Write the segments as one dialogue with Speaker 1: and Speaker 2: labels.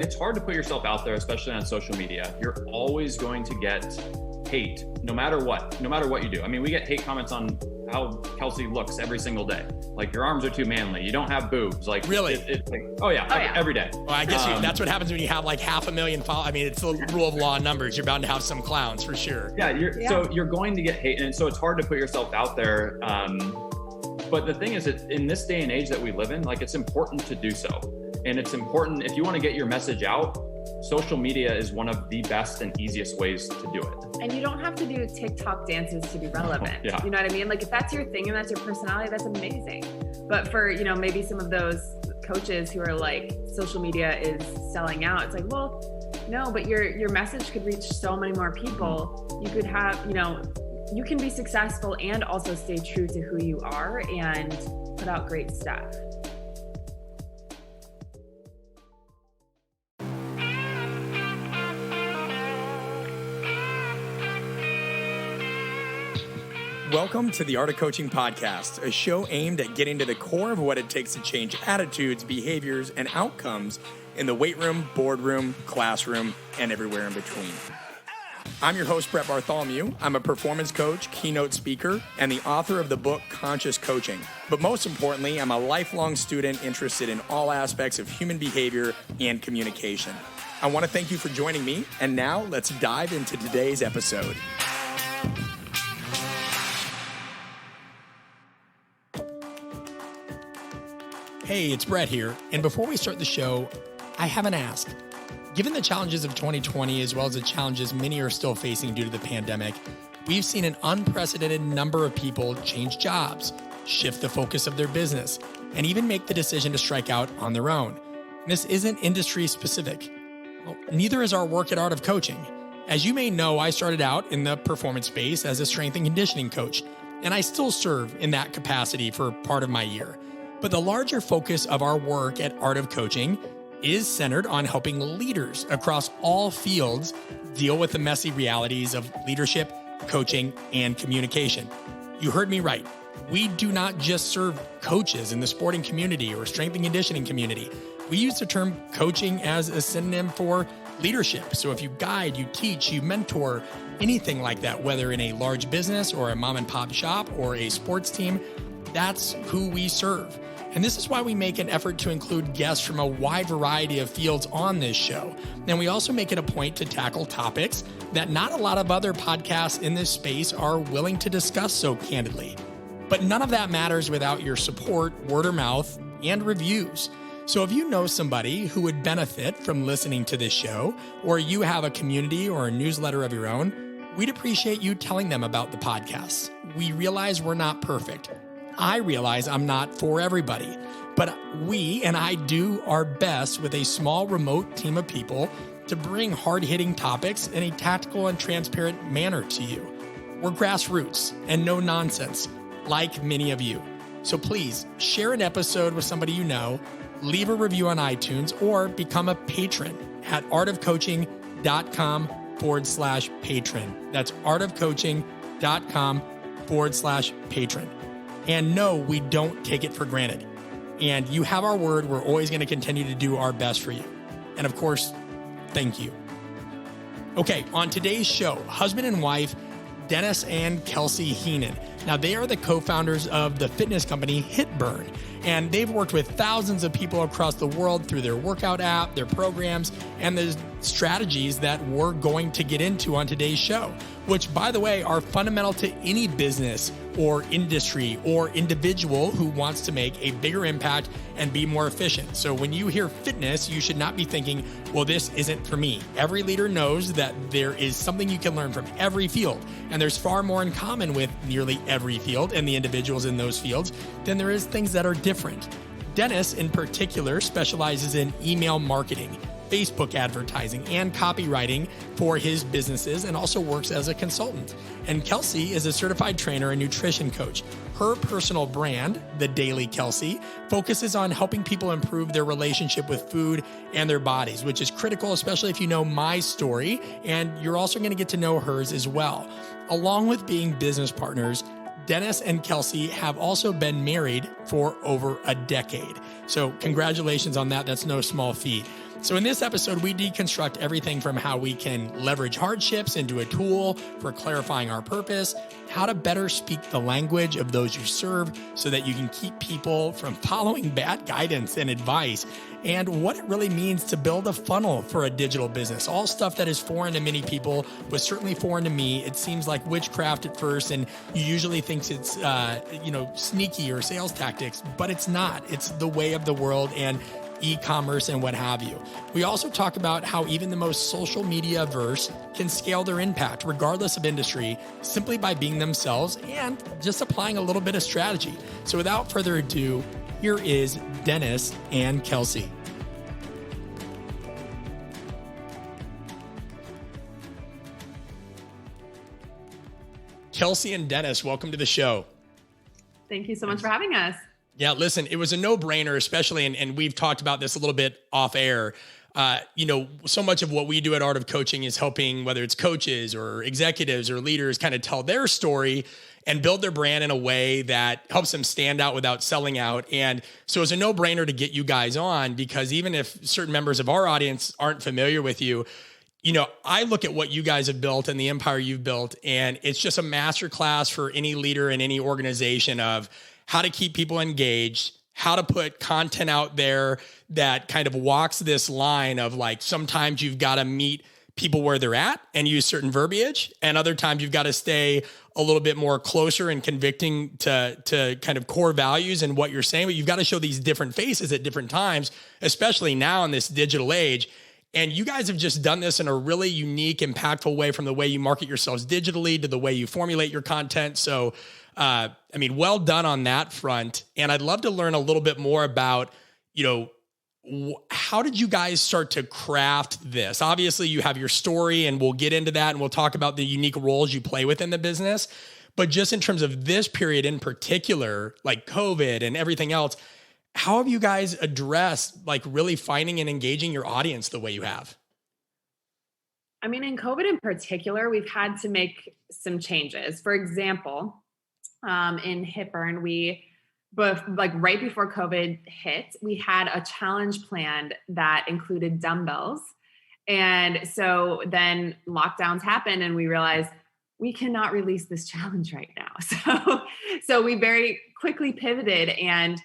Speaker 1: It's hard to put yourself out there, especially on social media. You're always going to get hate, no matter what you do. I mean, we get hate comments on how Kelsey looks every single day. Like, your arms are too manly. You don't have boobs. Like,
Speaker 2: really?
Speaker 1: It's like, every day.
Speaker 2: Well, I guess that's what happens when you have like 500,000 followers. I mean, it's the rule of law numbers. You're bound to have some clowns for sure.
Speaker 1: So you're going to get hate. And so it's hard to put yourself out there. But the thing is that in this day and age that we live in, like, it's important to do so. And it's important, if you want to get your message out, social media is one of the best and easiest ways to do it.
Speaker 3: And you don't have to do TikTok dances to be relevant.
Speaker 1: Yeah.
Speaker 3: You know what I mean? Like, if that's your thing and that's your personality, that's amazing. But for, maybe some of those coaches who are like, social media is selling out, it's like, well, no, but your message could reach so many more people. You could have, you can be successful and also stay true to who you are and put out great stuff.
Speaker 2: Welcome to the Art of Coaching podcast, a show aimed at getting to the core of what it takes to change attitudes, behaviors, and outcomes in the weight room, boardroom, classroom, and everywhere in between. I'm your host, Brett Bartholomew. I'm a performance coach, keynote speaker, and the author of the book, Conscious Coaching. But most importantly, I'm a lifelong student interested in all aspects of human behavior and communication. I want to thank you for joining me, and now let's dive into today's episode. Hey, it's Brett here, and before we start the show, I have an ask. Given the challenges of 2020, as well as the challenges many are still facing due to the pandemic, we've seen an unprecedented number of people change jobs, shift the focus of their business, and even make the decision to strike out on their own. And this isn't industry specific. Well, neither is our work at Art of Coaching. As you may know, I started out in the performance space as a strength and conditioning coach, and I still serve in that capacity for part of my year. But the larger focus of our work at Art of Coaching is centered on helping leaders across all fields deal with the messy realities of leadership, coaching, and communication. You heard me right. We do not just serve coaches in the sporting community or strength and conditioning community. We use the term coaching as a synonym for leadership. So if you guide, you teach, you mentor, anything like that, whether in a large business or a mom and pop shop or a sports team, that's who we serve. And this is why we make an effort to include guests from a wide variety of fields on this show. And we also make it a point to tackle topics that not a lot of other podcasts in this space are willing to discuss so candidly. But none of that matters without your support, word of mouth, and reviews. So if you know somebody who would benefit from listening to this show, or you have a community or a newsletter of your own, we'd appreciate you telling them about the podcast. We realize we're not perfect. I realize I'm not for everybody, but we and I do our best with a small remote team of people to bring hard-hitting topics in a tactical and transparent manner to you. We're grassroots and no nonsense, like many of you. So please share an episode with somebody you know, leave a review on iTunes, or become a patron at artofcoaching.com/patron. That's artofcoaching.com/patron. And no, we don't take it for granted. And you have our word. We're always going to continue to do our best for you. And of course, thank you. Okay, on today's show, husband and wife, Dennis and Kelsey Heenan. Now, they are the co-founders of the fitness company HitBurn, and they've worked with thousands of people across the world through their workout app, their programs, and the strategies that we're going to get into on today's show, which, by the way, are fundamental to any business or industry or individual who wants to make a bigger impact and be more efficient. So when you hear fitness, you should not be thinking, well, this isn't for me. Every leader knows that there is something you can learn from every field, and there's far more in common with nearly every field and the individuals in those fields than there is things that are different. Dennis, in particular, specializes in email marketing, Facebook advertising, and copywriting for his businesses, and also works as a consultant. And Kelsey is a certified trainer and nutrition coach. Her personal brand, the Daily Kelsey, focuses on helping people improve their relationship with food and their bodies, which is critical, especially if you know my story, and you're also going to get to know hers as well. Along with being business partners, Dennis and Kelsey have also been married for over a decade. So congratulations on that. That's no small feat. So in this episode, we deconstruct everything from how we can leverage hardships into a tool for clarifying our purpose, how to better speak the language of those you serve so that you can keep people from following bad guidance and advice, and what it really means to build a funnel for a digital business. All stuff that is foreign to many people, was certainly foreign to me. It seems like witchcraft at first, and you usually think it's sneaky or sales tactics, but it's not. It's the way of the world and e-commerce and what have you. We also talk about how even the most social media averse can scale their impact regardless of industry simply by being themselves and just applying a little bit of strategy. So without further ado, here is Dennis and Kelsey. Kelsey and Dennis, welcome to the show.
Speaker 3: Thank you so much for having us.
Speaker 2: Yeah, listen, it was a no-brainer, especially, and we've talked about this a little bit off air. So much of what we do at Art of Coaching is helping, whether it's coaches or executives or leaders, kind of tell their story and build their brand in a way that helps them stand out without selling out. And so it's a no-brainer to get you guys on, because even if certain members of our audience aren't familiar with you, I look at what you guys have built and the empire you've built, and it's just a masterclass for any leader in any organization of how to keep people engaged, how to put content out there that kind of walks this line of like, sometimes you've got to meet people where they're at and use certain verbiage, and other times you've got to stay a little bit more closer and convicting to kind of core values and what you're saying, but you've got to show these different faces at different times, especially now in this digital age. And you guys have just done this in a really unique, impactful way, from the way you market yourselves digitally to the way you formulate your content. So, well done on that front. And I'd love to learn a little bit more about, how did you guys start to craft this? Obviously, you have your story, and we'll get into that, and we'll talk about the unique roles you play within the business. But just in terms of this period in particular, like COVID and everything else, how have you guys addressed like really finding and engaging your audience the way you have?
Speaker 3: In COVID in particular, we've had to make some changes. For example, in HitBurn, right before COVID hit, we had a challenge planned that included dumbbells. And so then lockdowns happened and we realized we cannot release this challenge right now. So we very quickly pivoted and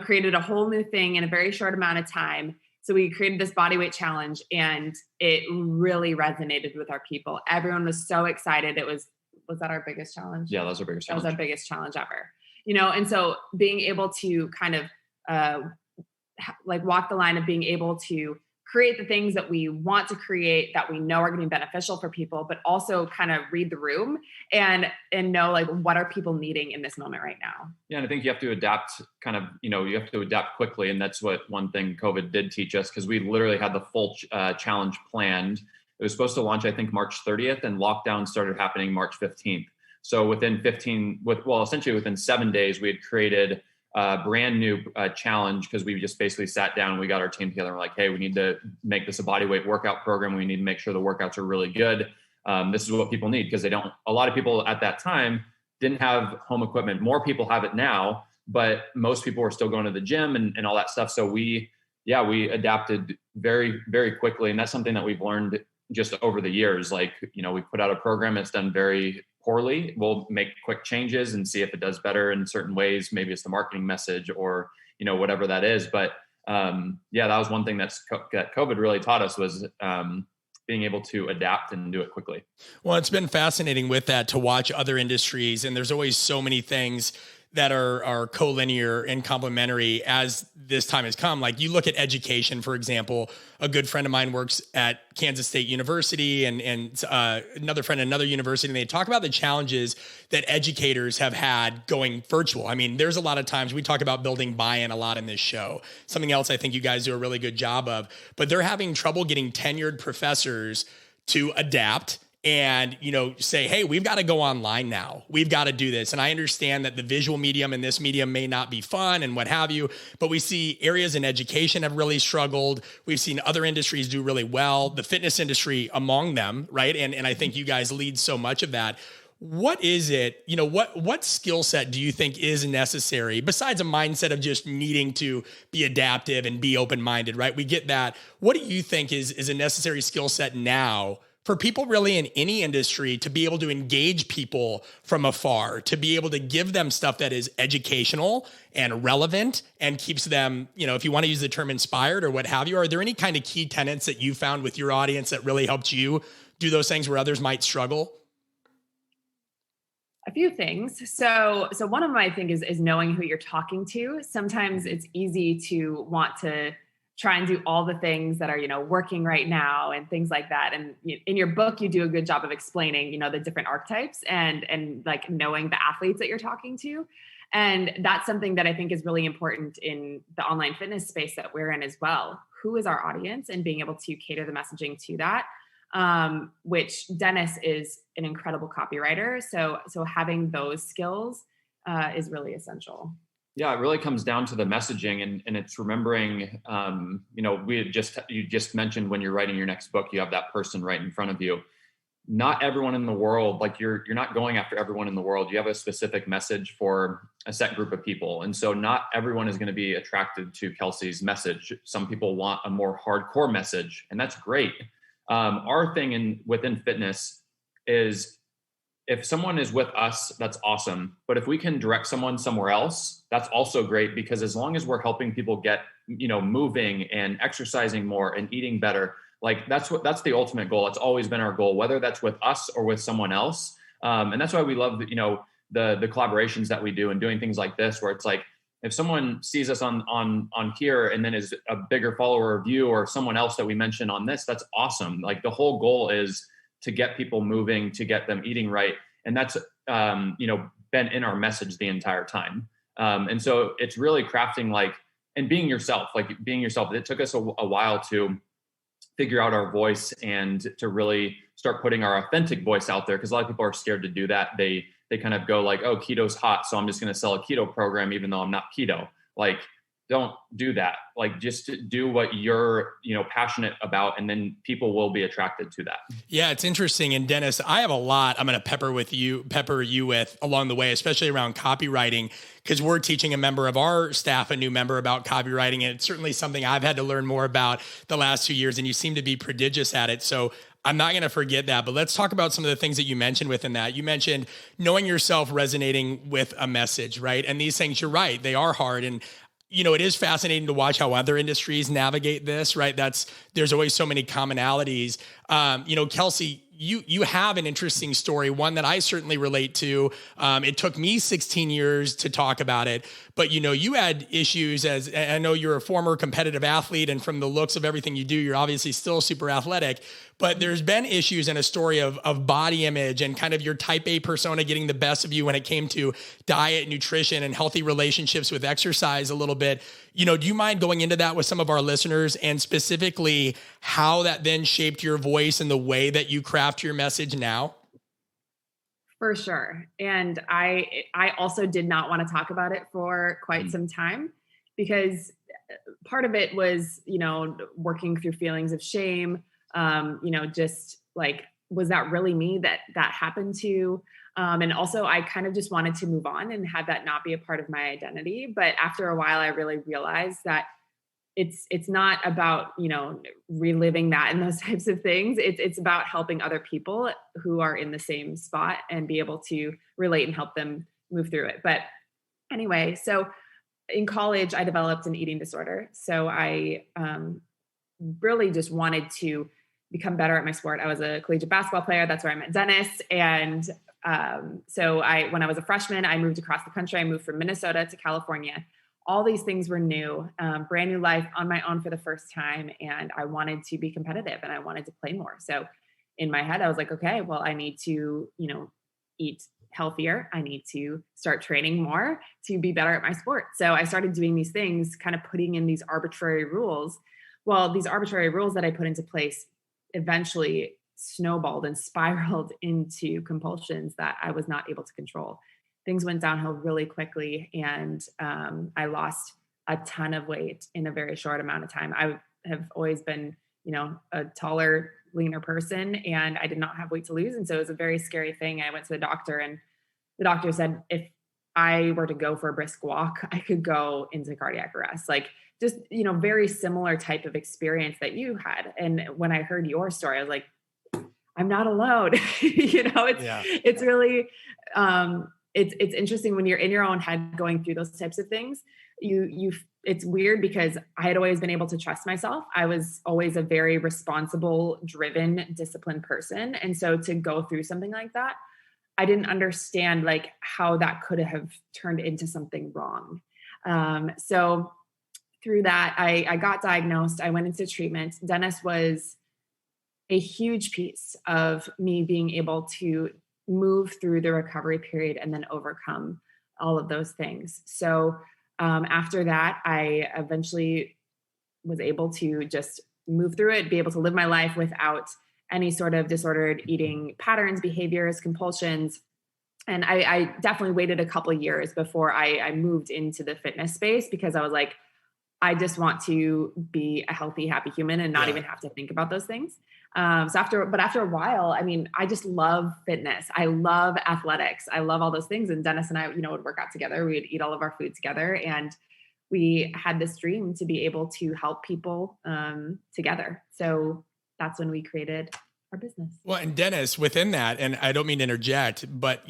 Speaker 3: created a whole new thing in a very short amount of time. So we created this bodyweight challenge, and it really resonated with our people. Everyone was so excited. Was that our biggest challenge?
Speaker 1: Yeah, that was our biggest challenge.
Speaker 3: That was our biggest challenge ever. And so being able to kind of walk the line of being able to create the things that we want to create that we know are going to be beneficial for people, but also kind of read the room and know what are people needing in this moment right now.
Speaker 1: Yeah. And I think you have to adapt you have to adapt quickly. And that's what one thing COVID did teach us, because we literally had the full challenge planned. It was supposed to launch, I think, March 30th, and lockdown started happening March 15th. So essentially within 7 days, we had created a brand new challenge, because we just basically sat down and we got our team together and we're like, hey, we need to make this a bodyweight workout program. We need to make sure the workouts are really good. This is what people need, because a lot of people at that time didn't have home equipment. More people have it now, but most people were still going to the gym and all that stuff. So we adapted very, very quickly. And that's something that we've learned just over the years. We put out a program, it's done very poorly. We'll make quick changes and see if it does better in certain ways. Maybe it's the marketing message or, whatever that is. But that was one thing that COVID really taught us, was being able to adapt and do it quickly.
Speaker 2: Well, it's been fascinating with that to watch other industries. And there's always so many things that are collinear and complementary as this time has come. Like you look at education, for example. A good friend of mine works at Kansas State University and another friend at another university, and they talk about the challenges that educators have had going virtual. There's a lot of times we talk about building buy-in a lot in this show. Something else I think you guys do a really good job of, but they're having trouble getting tenured professors to adapt and, say, hey, we've got to go online now. We've got to do this. And I understand that the visual medium and this medium may not be fun and what have you, but we see areas in education have really struggled. We've seen other industries do really well, the fitness industry among them, right? And I think you guys lead so much of that. what is it, what skill set do you think is necessary besides a mindset of just needing to be adaptive and be open-minded, right? We get that. What do you think is a necessary skill set now for people really in any industry to be able to engage people from afar, to be able to give them stuff that is educational and relevant and keeps them, if you want to use the term inspired or what have you? Are there any kind of key tenets that you found with your audience that really helped you do those things where others might struggle?
Speaker 3: A few things. So one of them, I think, is knowing who you're talking to. Sometimes it's easy to want to try and do all the things that are, working right now and things like that. And in your book, you do a good job of explaining, the different archetypes and like knowing the athletes that you're talking to. And that's something that I think is really important in the online fitness space that we're in as well. Who is our audience, and being able to cater the messaging to that. Which Dennis is an incredible copywriter. So having those skills is really essential.
Speaker 1: Yeah, it really comes down to the messaging, and it's remembering, you just mentioned when you're writing your next book, you have that person right in front of you. Not everyone in the world, like you're not going after everyone in the world. You have a specific message for a set group of people. And so not everyone is going to be attracted to Kelsey's message. Some people want a more hardcore message, and that's great. Our thing within fitness is if someone is with us, that's awesome. But if we can direct someone somewhere else, that's also great, because as long as we're helping people get, moving and exercising more and eating better, like that's the ultimate goal. It's always been our goal, whether that's with us or with someone else. And that's why we love, the collaborations that we do and doing things like this, where it's like, if someone sees us on here and then is a bigger follower of you or someone else that we mentioned on this, that's awesome. Like the whole goal is to get people moving, to get them eating right. And that's, been in our message the entire time. And so it's really crafting and being yourself. It took us a while to figure out our voice and to really start putting our authentic voice out there. Because a lot of people are scared to do that. They kind of go like, oh, keto's hot, so I'm just going to sell a keto program, even though I'm not keto. Like, don't do that. Like, just do what you're, passionate about, and then people will be attracted to that.
Speaker 2: Yeah, it's interesting. And Dennis, I have a lot I'm going to pepper you with along the way, especially around copywriting, because we're teaching a member of our staff, a new member, about copywriting. And it's certainly something I've had to learn more about the last 2 years. And you seem to be prodigious at it. So I'm not going to forget that, but let's talk about some of the things that you mentioned within that. You mentioned knowing yourself, resonating with a message, right? And these things, you're right, they are hard. And it is fascinating to watch how other industries navigate this, right? There's always so many commonalities. Kelsey, you have an interesting story, one that I certainly relate to. It took me 16 years to talk about it, but you had issues, as I know you're a former competitive athlete, and from the looks of everything you do, you're obviously still super athletic, but there's been issues and a story of body image and kind of your type A persona getting the best of you when it came to diet, nutrition, and healthy relationships with exercise a little bit. Do you mind going into that with some of our listeners, and specifically how that then shaped your voice and the way that you craft your message now?
Speaker 3: For sure. And I also did not want to talk about it for quite some time, because part of it was, working through feelings of shame, just like, was that really me that happened to? And also I kind of just wanted to move on and have that not be a part of my identity. But after a while, I really realized that it's not about, reliving that and those types of things. It's about helping other people who are in the same spot and be able to relate and help them move through it. But anyway, so in college, I developed an eating disorder. So I really just wanted to become better at my sport. I was a collegiate basketball player. That's where I met Dennis. And so when I was a freshman, I moved across the country. I moved from Minnesota to California. All these things were new, brand new life on my own for the first time. And I wanted to be competitive and I wanted to play more. So in my head, I was like, okay, well, I need to, eat healthier. I need to start training more to be better at my sport. So I started doing these things, kind of putting in these arbitrary rules. Well, these arbitrary rules that I put into place eventually snowballed and spiraled into compulsions that I was not able to control. Things went downhill really quickly, and I lost a ton of weight in a very short amount of time. I have always been, a taller, leaner person, and I did not have weight to lose. And so it was a very scary thing. I went to the doctor, and the doctor said, if I were to go for a brisk walk, I could go into cardiac arrest. Like just, very similar type of experience that you had. And when I heard your story, I was like, I'm not alone. It's really, it's interesting when you're in your own head going through those types of things. It's weird because I had always been able to trust myself. I was always a very responsible, driven, disciplined person. And so to go through something like that, I didn't understand like how that could have turned into something wrong. So through that, I got diagnosed. I went into treatment. Dennis was a huge piece of me being able to move through the recovery period and then overcome all of those things. So after that, I eventually was able to just move through it, be able to live my life without any sort of disordered eating patterns, behaviors, compulsions. And I definitely waited a couple of years before I moved into the fitness space, because I was like, I just want to be a healthy, happy human and not even have to think about those things. So after a while, I mean, I just love fitness. I love athletics. I love all those things. And Dennis and I, would work out together. We'd eat all of our food together. And we had this dream to be able to help people together. So that's when we created our business.
Speaker 2: Well, and Dennis, within that, and I don't mean to interject, but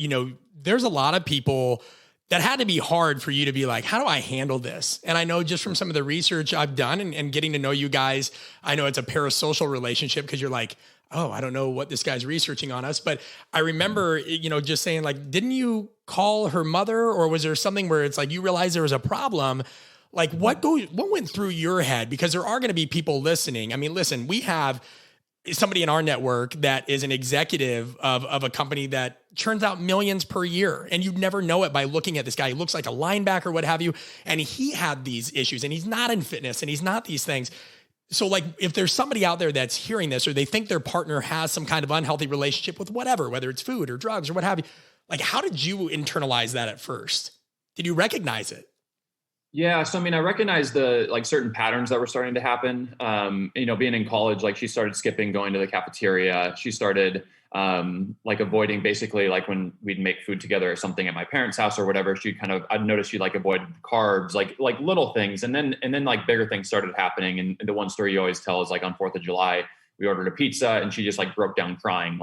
Speaker 2: there's a lot of people that had to be hard for you to be like, how do I handle this? And I know just from some of the research I've done and getting to know you guys, I know it's a parasocial relationship because you're like, oh, I don't know what this guy's researching on us. But I remember, just saying like, didn't you call her mother, or was there something where it's like you realized there was a problem? Like what went through your head? Because there are going to be people listening. I mean, listen, we have somebody in our network that is an executive of a company that churns out millions per year. And you'd never know it by looking at this guy. He looks like a linebacker, what have you. And he had these issues, and he's not in fitness, and he's not these things. So like, if there's somebody out there that's hearing this, or they think their partner has some kind of unhealthy relationship with whatever, whether it's food or drugs or what have you, like, how did you internalize that at first? Did you recognize it?
Speaker 1: Yeah. So, I mean, I recognized the certain patterns that were starting to happen. Being in college, like she started skipping going to the cafeteria. She started avoiding, basically, like when we'd make food together or something at my parents' house or whatever, I'd noticed she'd avoid carbs, like little things. And then bigger things started happening. And the one story you always tell is on 4th of July, we ordered a pizza and she just broke down crying,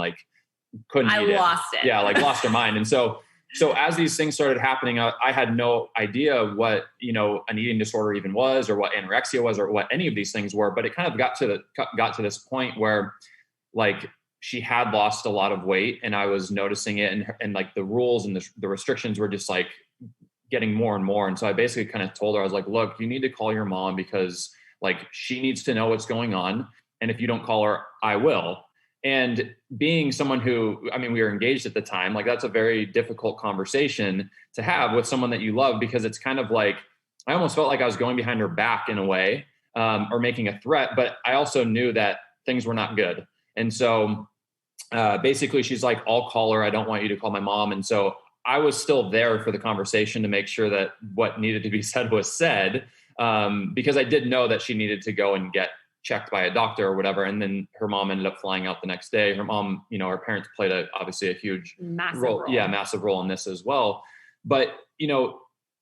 Speaker 1: couldn't eat it. I lost it. Yeah. Lost her mind. And so as these things started happening, I had no idea what, an eating disorder even was, or what anorexia was, or what any of these things were. But it kind of got to this point where she had lost a lot of weight, and I was noticing it, and the rules and the restrictions were just getting more and more. And so I basically kind of told her, I was like, look, you need to call your mom, because she needs to know what's going on. And if you don't call her, I will. And being someone who, we were engaged at the time, that's a very difficult conversation to have with someone that you love, because it's kind of I almost felt like I was going behind her back in a way, or making a threat, but I also knew that things were not good. And so basically she's like, I'll call her. I don't want you to call my mom. And so I was still there for the conversation to make sure that what needed to be said was said, because I did know that she needed to go and get checked by a doctor or whatever. And then her mom ended up flying out the next day. Her mom, her parents played obviously a huge role. Yeah, massive role in this as well. But,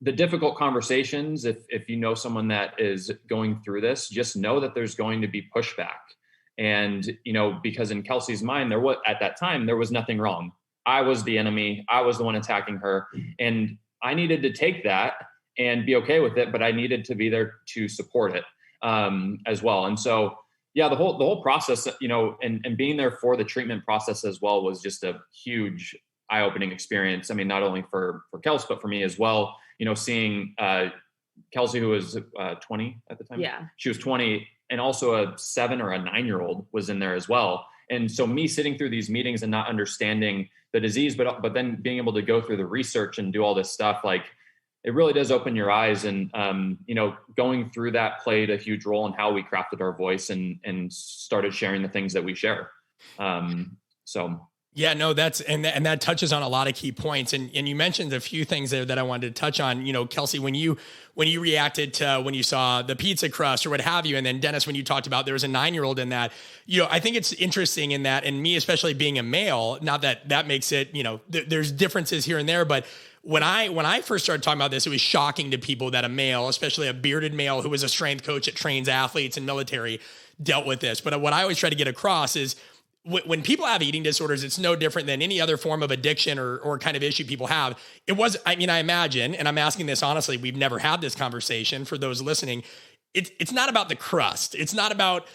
Speaker 1: the difficult conversations, if you know someone that is going through this, just know that there's going to be pushback. And, because in Kelsey's mind, at that time, there was nothing wrong. I was the enemy. I was the one attacking her. And I needed to take that and be okay with it, but I needed to be there to support it. As well. And so, yeah, the whole process, and being there for the treatment process as well was just a huge eye-opening experience. Not only for Kelsey, but for me as well, seeing, Kelsey, who was 20 at the time. Yeah. She was 20, and also a 7 or a 9-year-old was in there as well. And so me sitting through these meetings and not understanding the disease, but then being able to go through the research and do all this stuff, it really does open your eyes. And, going through that played a huge role in how we crafted our voice and started sharing the things that we share. So
Speaker 2: Yeah, no, and that touches on a lot of key points. And you mentioned a few things there that I wanted to touch on. Kelsey, when you reacted to when you saw the pizza crust or what have you, and then Dennis, when you talked about there was a 9-year-old in that, I think it's interesting in that, and me especially being a male, not that makes it, there's differences here and there, but when I first started talking about this, it was shocking to people that a male, especially a bearded male who was a strength coach that trains athletes and military, dealt with this. But what I always try to get across is, when people have eating disorders, it's no different than any other form of addiction or kind of issue people have. I imagine, and I'm asking this honestly, we've never had this conversation for those listening. It's not about the crust. It's not about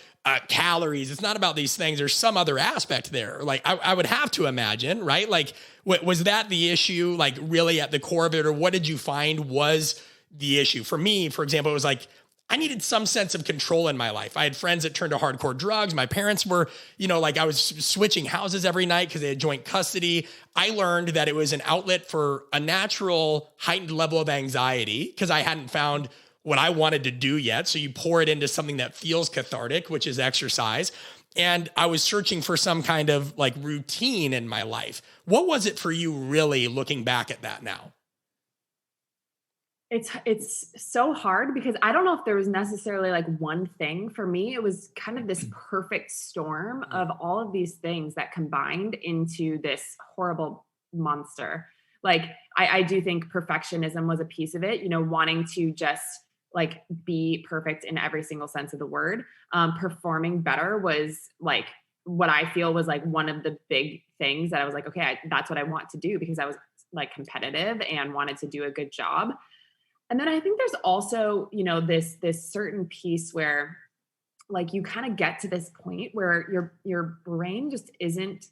Speaker 2: calories. It's not about these things. There's some other aspect there. Like I would have to imagine, right? Like, was that the issue, like really at the core of it, or what did you find was the issue? For me, for example, it was like, I needed some sense of control in my life. I had friends that turned to hardcore drugs. My parents were, I was switching houses every night because they had joint custody. I learned that it was an outlet for a natural heightened level of anxiety because I hadn't found what I wanted to do yet. So you pour it into something that feels cathartic, which is exercise. And I was searching for some kind of like routine in my life. What was it for you really looking back at that now?
Speaker 3: It's so hard because I don't know if there was necessarily like one thing. For me, it was kind of this perfect storm of all of these things that combined into this horrible monster. Like I do think perfectionism was a piece of it, wanting to just like be perfect in every single sense of the word. Performing better was like what I feel was like one of the big things that I was like, okay, that's what I want to do, because I was like competitive and wanted to do a good job. And then I think there's also, this certain piece where like you kind of get to this point where your brain just isn't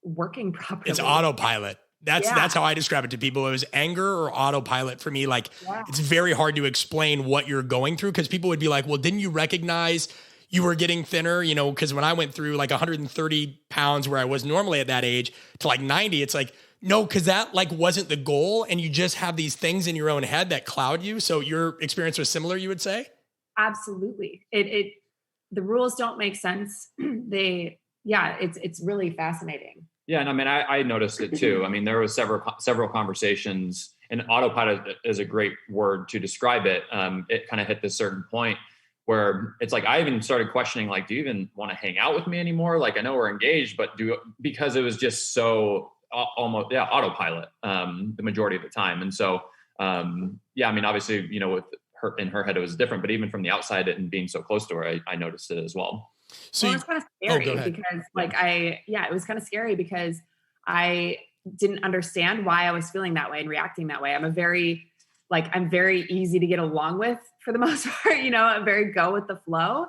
Speaker 3: working properly.
Speaker 2: It's autopilot. That's how I describe it to people. It was anger or autopilot for me. Like It's very hard to explain what you're going through, because people would be like, well, didn't you recognize you were getting thinner? Because when I went through like 130 pounds where I was normally at that age to like 90, it's like, no, because that like wasn't the goal, and you just have these things in your own head that cloud you. So your experience was similar, you would say?
Speaker 3: Absolutely. The rules don't make sense. It's really fascinating.
Speaker 1: Yeah, and I mean, I noticed it too. I mean, there was several conversations, and autopilot is a great word to describe it. It kind of hit this certain point where it's like I even started questioning, like, do you even want to hang out with me anymore? Like, I know we're engaged, but because it was just so almost autopilot the majority of the time. And so I mean, obviously, with her in her head it was different, but even from the outside and being so close to her, I noticed it as well.
Speaker 3: So it's kind of scary because it was kind of scary because I didn't understand why I was feeling that way and reacting that way. I'm very easy to get along with for the most part, I'm very go with the flow,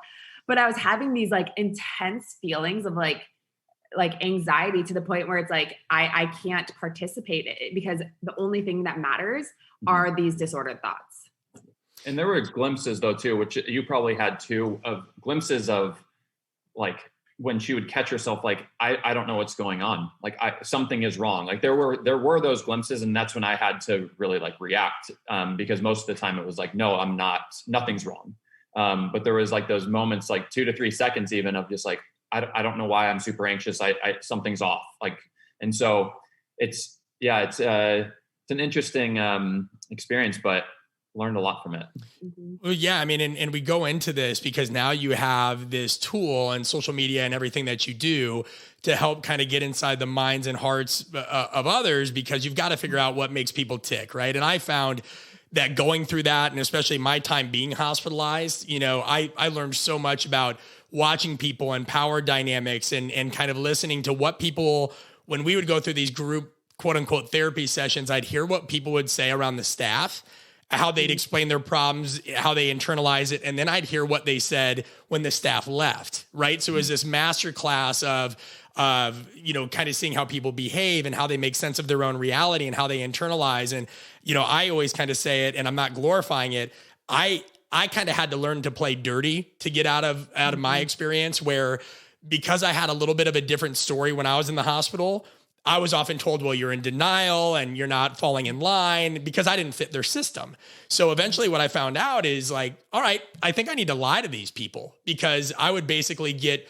Speaker 3: but I was having these like intense feelings of like anxiety to the point where it's like, I can't participate in it because the only thing that matters are these disordered thoughts.
Speaker 1: And there were glimpses though, too, which you probably had too, of glimpses of like when she would catch herself, like, I don't know what's going on. Like something is wrong. Like there were those glimpses. And that's when I had to really like react because most of the time it was like, no, I'm not, nothing's wrong. But there was like those moments, like 2 to 3 seconds even of just like, I don't know why I'm super anxious. Something's off. Like, and so it's an interesting experience, but learned a lot from it.
Speaker 2: Well, yeah, I mean, and we go into this because now you have this tool and social media and everything that you do to help kind of get inside the minds and hearts of others, because you've got to figure out what makes people tick, right? And I found that going through that, and especially my time being hospitalized, I learned so much about watching people and power dynamics and kind of listening to what people, when we would go through these group quote unquote therapy sessions, I'd hear what people would say around the staff, how they'd explain their problems, how they internalize it. And then I'd hear what they said when the staff left, right? So it was this master class of kind of seeing how people behave and how they make sense of their own reality and how they internalize. And, I always kind of say it, and I'm not glorifying it. I kind of had to learn to play dirty to get out of my experience, where because I had a little bit of a different story when I was in the hospital, I was often told, well, you're in denial and you're not falling in line, because I didn't fit their system. So eventually what I found out is like, all right, I think I need to lie to these people, because I would basically get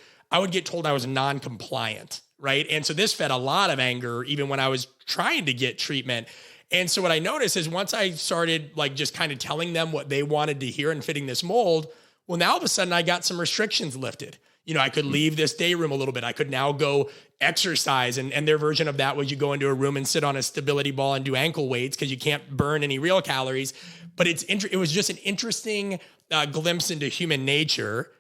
Speaker 2: told I was non-compliant, right? And so this fed a lot of anger, even when I was trying to get treatment. And so what I noticed is once I started like just kind of telling them what they wanted to hear and fitting this mold, well, now all of a sudden I got some restrictions lifted. I could leave this day room a little bit. I could now go exercise. And their version of that was you go into a room and sit on a stability ball and do ankle weights because you can't burn any real calories. But it was just an interesting glimpse into human nature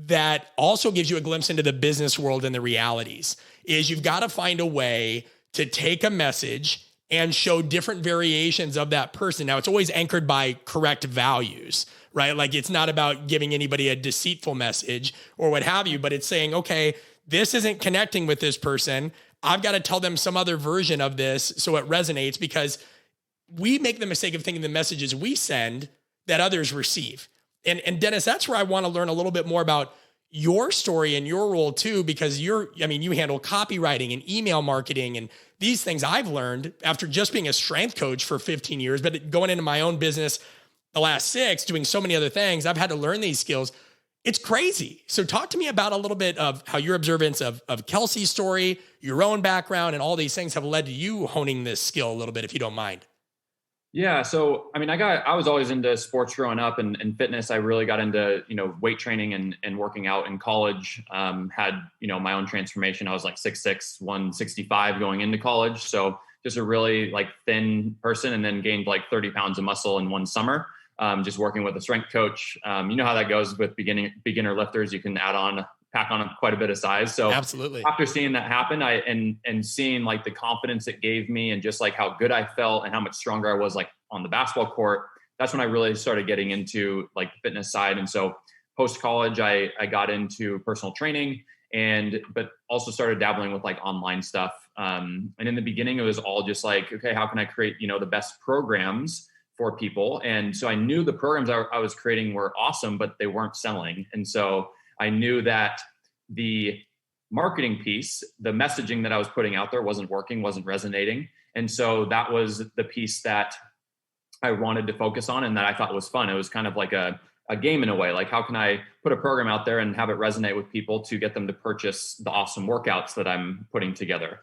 Speaker 2: that also gives you a glimpse into the business world and the realities. Is you've got to find a way to take a message and show different variations of that person. Now, it's always anchored by correct values, right? Like it's not about giving anybody a deceitful message or what have you, but it's saying, okay, this isn't connecting with this person. I've got to tell them some other version of this so it resonates, because we make the mistake of thinking the messages we send that others receive. And Dennis, that's where I want to learn a little bit more about your story and your role too, because you handle copywriting and email marketing and these things I've learned after just being a strength coach for 15 years, but going into my own business the last 6, doing so many other things, I've had to learn these skills. It's crazy. So talk to me about a little bit of how your observance of Kelsey's story, your own background, and all these things have led to you honing this skill a little bit, if you don't mind.
Speaker 1: Yeah. So, I was always into sports growing up and fitness. I really got into, weight training and working out in college. Had, my own transformation. I was like 6'6", 165 going into college. So just a really like thin person, and then gained like 30 pounds of muscle in one summer. Just working with a strength coach. You know how that goes with beginner lifters. You can pack on quite a bit of size. So
Speaker 2: absolutely,
Speaker 1: after seeing that happen, and seeing like the confidence it gave me and just like how good I felt and how much stronger I was like on the basketball court, that's when I really started getting into like the fitness side. And so post college, I got into personal training but also started dabbling with like online stuff. And in the beginning, it was all just like, okay, how can I create, the best programs for people? And so I knew the programs I was creating were awesome, but they weren't selling. And so I knew that the marketing piece, the messaging that I was putting out there wasn't working, wasn't resonating. And so that was the piece that I wanted to focus on and that I thought was fun. It was kind of like a game in a way. Like, how can I put a program out there and have it resonate with people to get them to purchase the awesome workouts that I'm putting together?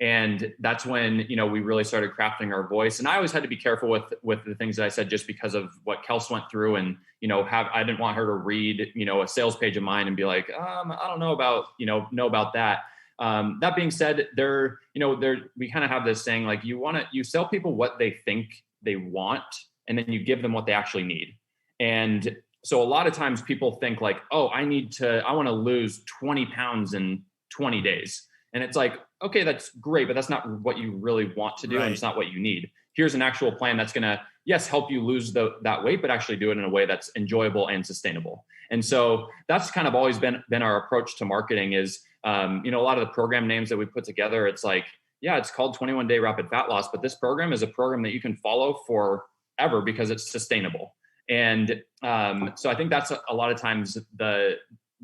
Speaker 1: And that's when, we really started crafting our voice. And I always had to be careful with the things that I said, just because of what Kels went through. And, I didn't want her to read, a sales page of mine and be like, I don't know about, know about that. That being said, we kind of have this saying, like, you sell people what they think they want, and then you give them what they actually need. And so a lot of times people think like, oh, I want to lose 20 pounds in 20 days. And it's like, okay, that's great, but that's not what you really want to do. Right. And it's not what you need. Here's an actual plan that's going to, yes, help you lose that weight, but actually do it in a way that's enjoyable and sustainable. And so that's kind of always been our approach to marketing is, a lot of the program names that we put together, it's like, yeah, it's called 21 Day Rapid Fat Loss, but this program is a program that you can follow forever because it's sustainable. And so I think that's a lot of times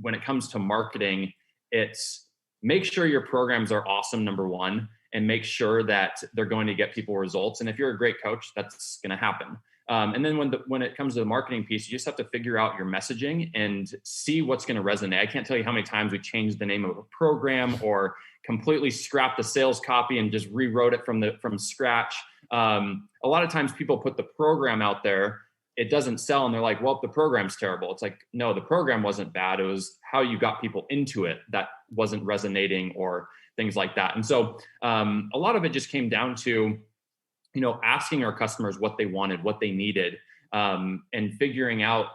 Speaker 1: when it comes to marketing, it's make sure your programs are awesome, number one, and make sure that they're going to get people results. And if you're a great coach, that's going to happen. And then when it comes to the marketing piece, you just have to figure out your messaging and see what's going to resonate. I can't tell you how many times we changed the name of a program or completely scrapped the sales copy and just rewrote it from scratch. A lot of times people put the program out there, it doesn't sell, and they're like, well, the program's terrible. It's like, no, the program wasn't bad. It was how you got people into it that wasn't resonating or things like that. And so a lot of it just came down to, asking our customers what they wanted, what they needed, and figuring out,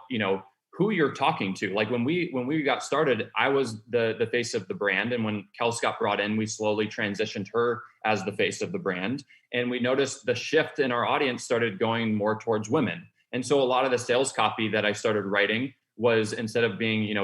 Speaker 1: who you're talking to. Like when we got started, I was the face of the brand. And when Kels got brought in, we slowly transitioned her as the face of the brand. And we noticed the shift in our audience started going more towards women. And so a lot of the sales copy that I started writing was, instead of being,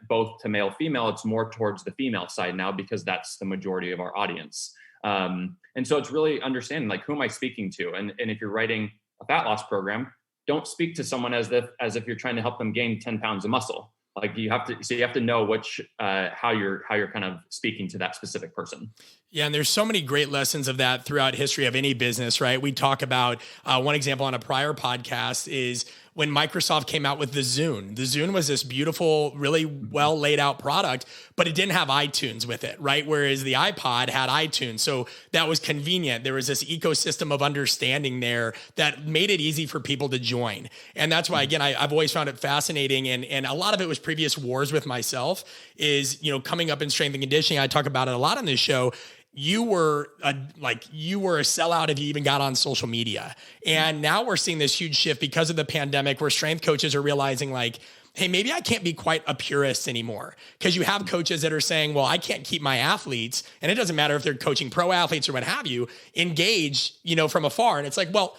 Speaker 1: both to male, female, it's more towards the female side now, because that's the majority of our audience. And so it's really understanding, like, who am I speaking to? And if you're writing a fat loss program, don't speak to someone as if you're trying to help them gain 10 pounds of muscle. Like you have to know how you're kind of speaking to that specific person.
Speaker 2: Yeah. And there's so many great lessons of that throughout history of any business, right? We talk about one example on a prior podcast is when Microsoft came out with the Zune. The Zune was this beautiful, really well laid out product, but it didn't have iTunes with it, right? Whereas the iPod had iTunes. So that was convenient. There was this ecosystem of understanding there that made it easy for people to join. And that's why, again, I've always found it fascinating. And a lot of it was previous wars with myself is, coming up in strength and conditioning. I talk about it a lot on this show. You were a sellout if you even got on social media. And now we're seeing this huge shift because of the pandemic where strength coaches are realizing like, hey, maybe I can't be quite a purist anymore. Because you have coaches that are saying, well, I can't keep my athletes, and it doesn't matter if they're coaching pro athletes or what have you, engaged, from afar. And it's like, well,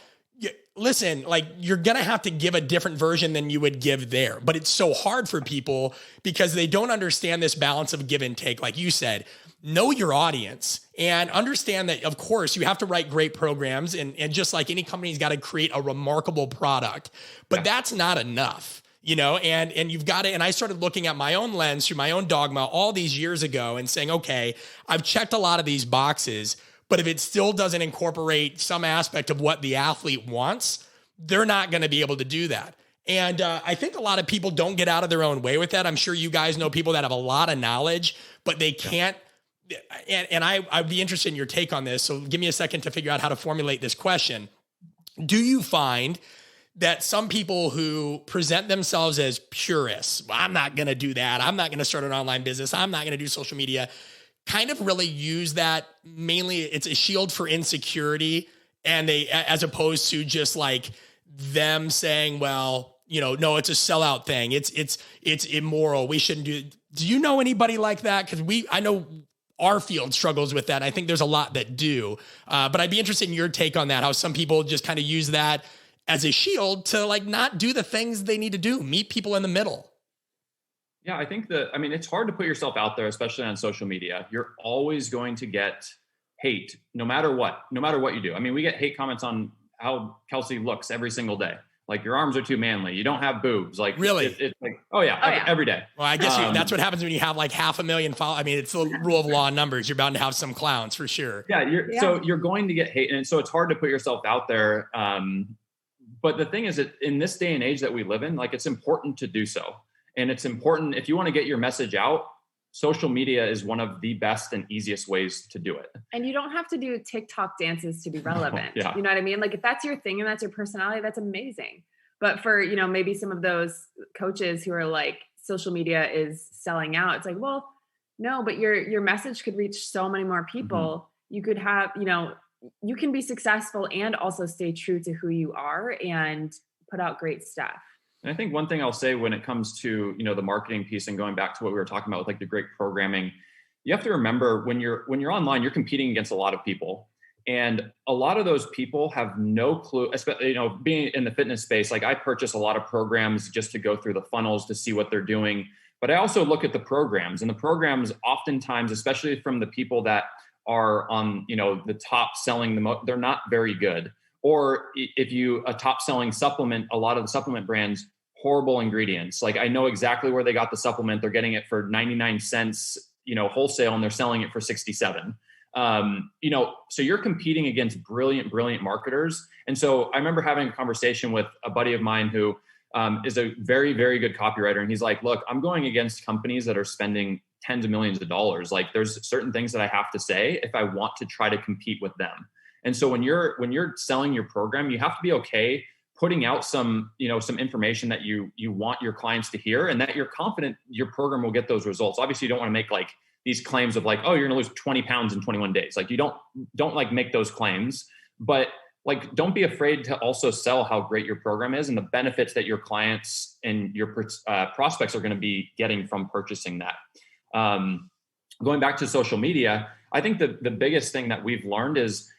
Speaker 2: listen, like you're going to have to give a different version than you would give there. But it's so hard for people because they don't understand this balance of give and take. Like you said, know your audience and understand that, of course, you have to write great programs. And just like any company's got to create a remarkable product, but that's not enough. And you've got to, and I started looking at my own lens through my own dogma all these years ago and saying, okay, I've checked a lot of these boxes, but if it still doesn't incorporate some aspect of what the athlete wants, they're not going to be able to do that. And I think a lot of people don't get out of their own way with that. I'm sure you guys know people that have a lot of knowledge, but they can't. And I'd be interested in your take on this. So give me a second to figure out how to formulate this question. Do you find that some people who present themselves as purists, well, I'm not going to do that, I'm not going to start an online business, I'm not going to do social media, kind of really use that mainly, it's a shield for insecurity, and they, as opposed to just like them saying, well, no, it's a sellout thing, it's immoral, we shouldn't do it. Do you know anybody like that? Because I know our field struggles with that. I think there's a lot that do, but I'd be interested in your take on that, how some people just kind of use that as a shield to like not do the things they need to do, meet people in the middle.
Speaker 1: Yeah, I think it's hard to put yourself out there, especially on social media. You're always going to get hate, no matter what you do. We get hate comments on how Kelsey looks every single day. Like, your arms are too manly. You don't have boobs. Like,
Speaker 2: really?
Speaker 1: It's like, every day.
Speaker 2: Well, I guess that's what happens when you have like 500,000 followers. It's the rule of law and numbers. You're bound to have some clowns for sure.
Speaker 1: So you're going to get hate. And so it's hard to put yourself out there. But the thing is that in this day and age that we live in, like, it's important to do so. And it's important, if you want to get your message out, social media is one of the best and easiest ways to do it.
Speaker 3: And you don't have to do TikTok dances to be relevant.
Speaker 1: Yeah.
Speaker 3: You know what I mean? Like, if that's your thing and that's your personality, that's amazing. But for, maybe some of those coaches who are like, social media is selling out, it's like, well, no, but your message could reach so many more people. Mm-hmm. You could have, you can be successful and also stay true to who you are and put out great stuff.
Speaker 1: And I think one thing I'll say when it comes to, the marketing piece and going back to what we were talking about with like the great programming, you have to remember when you're online, you're competing against a lot of people. And a lot of those people have no clue, especially, being in the fitness space. Like, I purchase a lot of programs just to go through the funnels to see what they're doing. But I also look at the programs, and the programs oftentimes, especially from the people that are on, the top selling the most, they're not very good. Or if a top selling supplement, a lot of the supplement brands, horrible ingredients. Like, I know exactly where they got the supplement. They're getting it for 99 cents, wholesale, and they're selling it for 67. So you're competing against brilliant marketers. And so I remember having a conversation with a buddy of mine who is a very, very good copywriter. And he's like, look, I'm going against companies that are spending tens of millions of dollars. Like, there's certain things that I have to say if I want to try to compete with them. And so when you're selling your program, you have to be okay putting out some information that you want your clients to hear, and that you're confident your program will get those results. Obviously, you don't want to make like these claims of like, oh, you're going to lose 20 pounds in 21 days. Like, you don't like make those claims, but like, don't be afraid to also sell how great your program is and the benefits that your clients and your prospects are going to be getting from purchasing that. Going back to social media, I think the biggest thing that we've learned is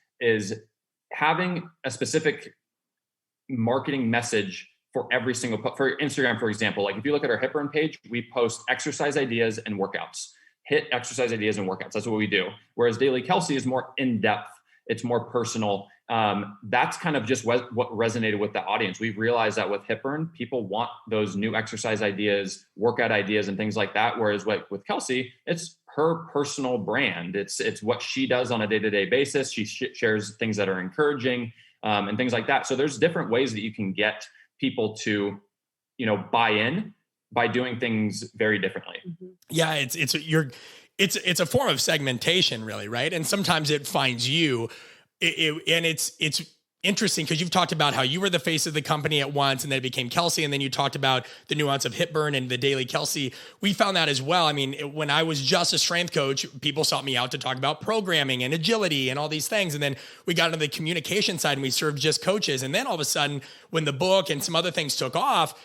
Speaker 1: having a specific marketing message for every single, for Instagram, for example. Like, if you look at our Hit Burn page, we post exercise ideas and workouts. Hit exercise ideas and workouts. That's what we do. Whereas Daily Kelsey is more in-depth. It's more personal. That's kind of just what resonated with the audience. We've realized that with Hit Burn, people want those new exercise ideas, workout ideas, and things like that. Whereas with Kelsey, it's her personal brand. It's what she does on a day-to-day basis. She shares things that are encouraging and things like that. So there's different ways that you can get people to, buy in by doing things very differently.
Speaker 2: Yeah, it's a form of segmentation, really, right? And sometimes it finds you, and it's interesting because you've talked about how you were the face of the company at once, and then it became Kelsey, and then you talked about the nuance of hip burn and the Daily Kelsey. We found that as well. I mean, when I was just a strength coach, people sought me out to talk about programming and agility and all these things, and then we got into the communication side and we served just coaches. And then all of a sudden, when the book and some other things took off,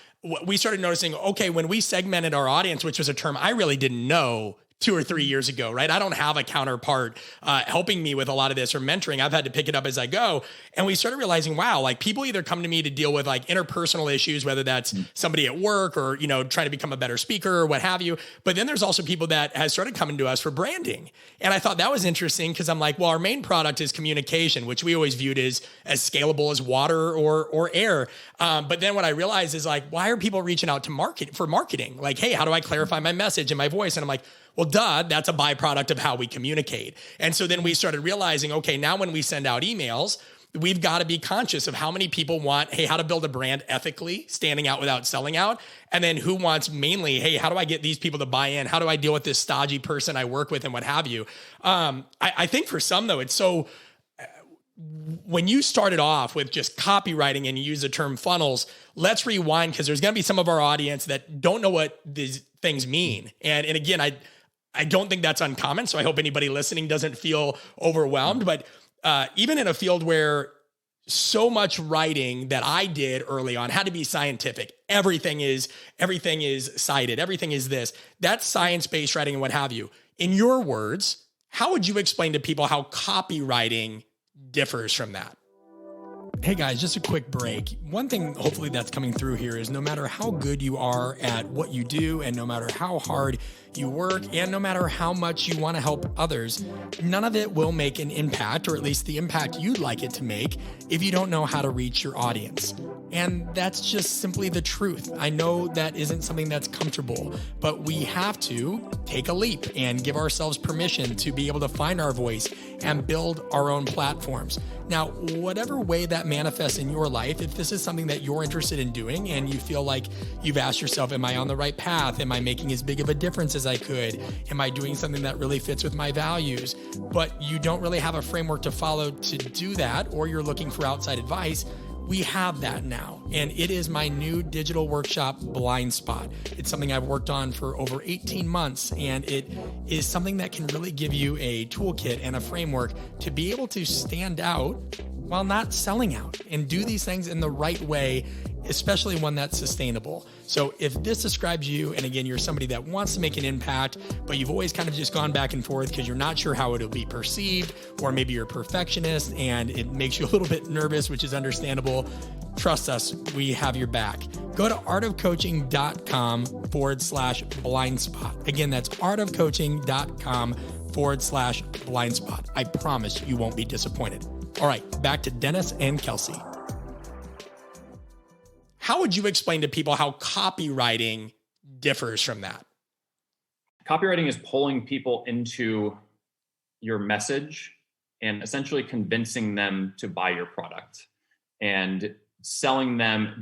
Speaker 2: we started noticing, okay, when we segmented our audience, which was a term I really didn't know 2 or 3 years ago, right? I don't have a counterpart helping me with a lot of this or mentoring. I've had to pick it up as I go. And we started realizing, wow, like people either come to me to deal with like interpersonal issues, whether that's somebody at work or, trying to become a better speaker or what have you. But then there's also people that has started coming to us for branding. And I thought that was interesting because I'm like, well, our main product is communication, which we always viewed as scalable as water or air. But then what I realized is like, why are people reaching out to marketing? Like, hey, how do I clarify my message and my voice? And I'm like, well, duh, that's a byproduct of how we communicate. And so then we started realizing, okay, now when we send out emails, we've got to be conscious of how many people want, hey, how to build a brand ethically, standing out without selling out. And then who wants mainly, hey, how do I get these people to buy in? How do I deal with this stodgy person I work with and what have you? I think for some, though, it's so... When you started off with just copywriting and you use the term funnels, let's rewind because there's going to be some of our audience that don't know what these things mean. And again, I don't think that's uncommon. So I hope anybody listening doesn't feel overwhelmed. But even in a field where so much writing that I did early on had to be scientific, everything is cited, everything is this, that's science-based writing and what have you. In your words, how would you explain to people how copywriting differs from that? Hey guys, just a quick break. One thing hopefully that's coming through here is no matter how good you are at what you do and no matter how hard you work and no matter how much you want to help others, none of it will make an impact, or at least the impact you'd like it to make, if you don't know how to reach your audience. And that's just simply the truth. I know that isn't something that's comfortable, but we have to take a leap and give ourselves permission to be able to find our voice and build our own platforms. Now, whatever way that manifests in your life, if this is something that you're interested in doing and you feel like you've asked yourself, am I on the right path? Am I making as big of a difference as I could? Am I doing something that really fits with my values? But you don't really have a framework to follow to do that, or you're looking for outside advice, we have that now. And it is my new digital workshop, Blind Spot. It's something I've worked on for over 18 months, and it is something that can really give you a toolkit and a framework to be able to stand out while not selling out and do these things in the right way, especially one that's sustainable. So if this describes you, and again, you're somebody that wants to make an impact, but you've always kind of just gone back and forth because you're not sure how it'll be perceived, or maybe you're a perfectionist and it makes you a little bit nervous, which is understandable, trust us, we have your back. Go to artofcoaching.com/blind spot. Again, that's artofcoaching.com/blind spot. I promise you won't be disappointed. All right, back to Dennis and Kelsey. How would you explain to people how copywriting differs from that?
Speaker 1: Copywriting is pulling people into your message and essentially convincing them to buy your product and selling them.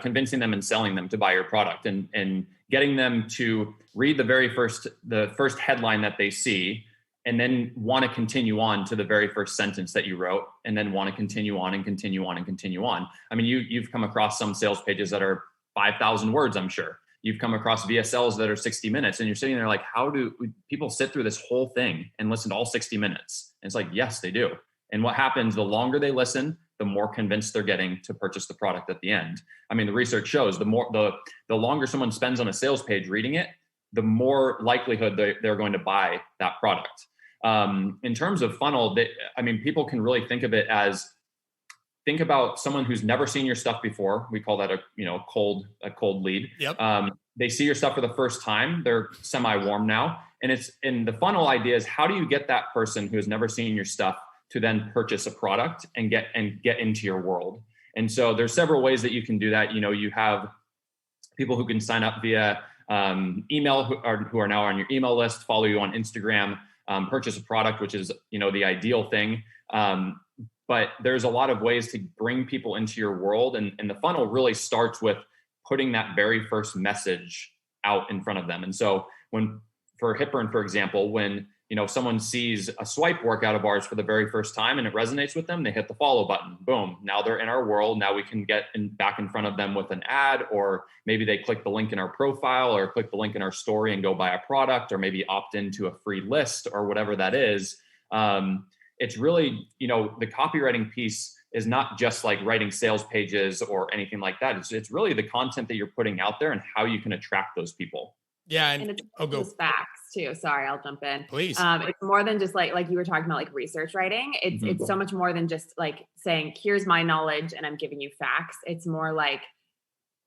Speaker 1: Convincing them and selling them to buy your product and getting them to read the first headline that they see, and then want to continue on to the very first sentence that you wrote, and then want to continue on and continue on and continue on. I mean, you've come across some sales pages that are 5,000 words, I'm sure. You've come across VSLs that are 60 minutes, and you're sitting there like, how do people sit through this whole thing and listen to all 60 minutes? And it's like, yes, they do. And what happens, the longer they listen, the more convinced they're getting to purchase the product at the end. I mean, the research shows the longer someone spends on a sales page reading it, the more likelihood they're going to buy that product. In terms of funnel, people can really think of it as, think about someone who's never seen your stuff before. We call that a cold lead.
Speaker 2: Yep.
Speaker 1: They see your stuff for the first time. They're semi-warm now. And the funnel idea is, how do you get that person who has never seen your stuff to then purchase a product and get into your world? And so there's several ways that you can do that. You have people who can sign up via email who are now on your email list, follow you on Instagram, purchase a product, which is, the ideal thing. But but there's a lot of ways to bring people into your world. And the funnel really starts with putting that very first message out in front of them. And so for Hipburn, for example, when someone sees a swipe workout of ours for the very first time and it resonates with them, they hit the follow button. Boom. Now they're in our world. Now we can get back in front of them with an ad, or maybe they click the link in our profile or click the link in our story and go buy a product, or maybe opt into a free list or whatever that is. It's really, the copywriting piece is not just like writing sales pages or anything like that. It's really the content that you're putting out there and how you can attract those people.
Speaker 3: Yeah. And it's go facts too. Sorry, I'll jump in.
Speaker 2: Please.
Speaker 3: It's more than just like you were talking about, like research writing. It's so much more than just like saying, here's my knowledge and I'm giving you facts. It's more like,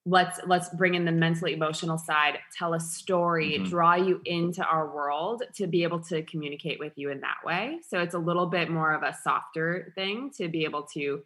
Speaker 3: let's bring in the mentally emotional side, tell a story, draw you into our world to be able to communicate with you in that way. So it's a little bit more of a softer thing to be able to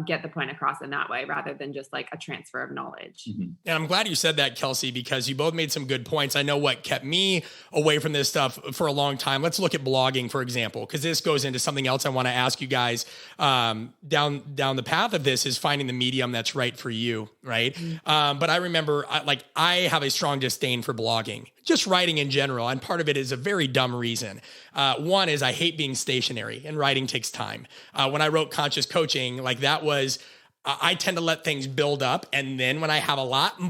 Speaker 3: get the point across in that way, rather than just like a transfer of knowledge.
Speaker 2: And I'm glad you said that, Kelsey, because you both made some good points. I know what kept me away from this stuff for a long time. Let's look at blogging, for example, because this goes into something else I want to ask you guys down the path of this, is finding the medium that's right for you, right? But I remember I have a strong disdain for blogging, just writing in general. And part of it is a very dumb reason. One is I hate being stationary, and writing takes time. When I wrote Conscious Coaching, I tend to let things build up. And then when I have a lot,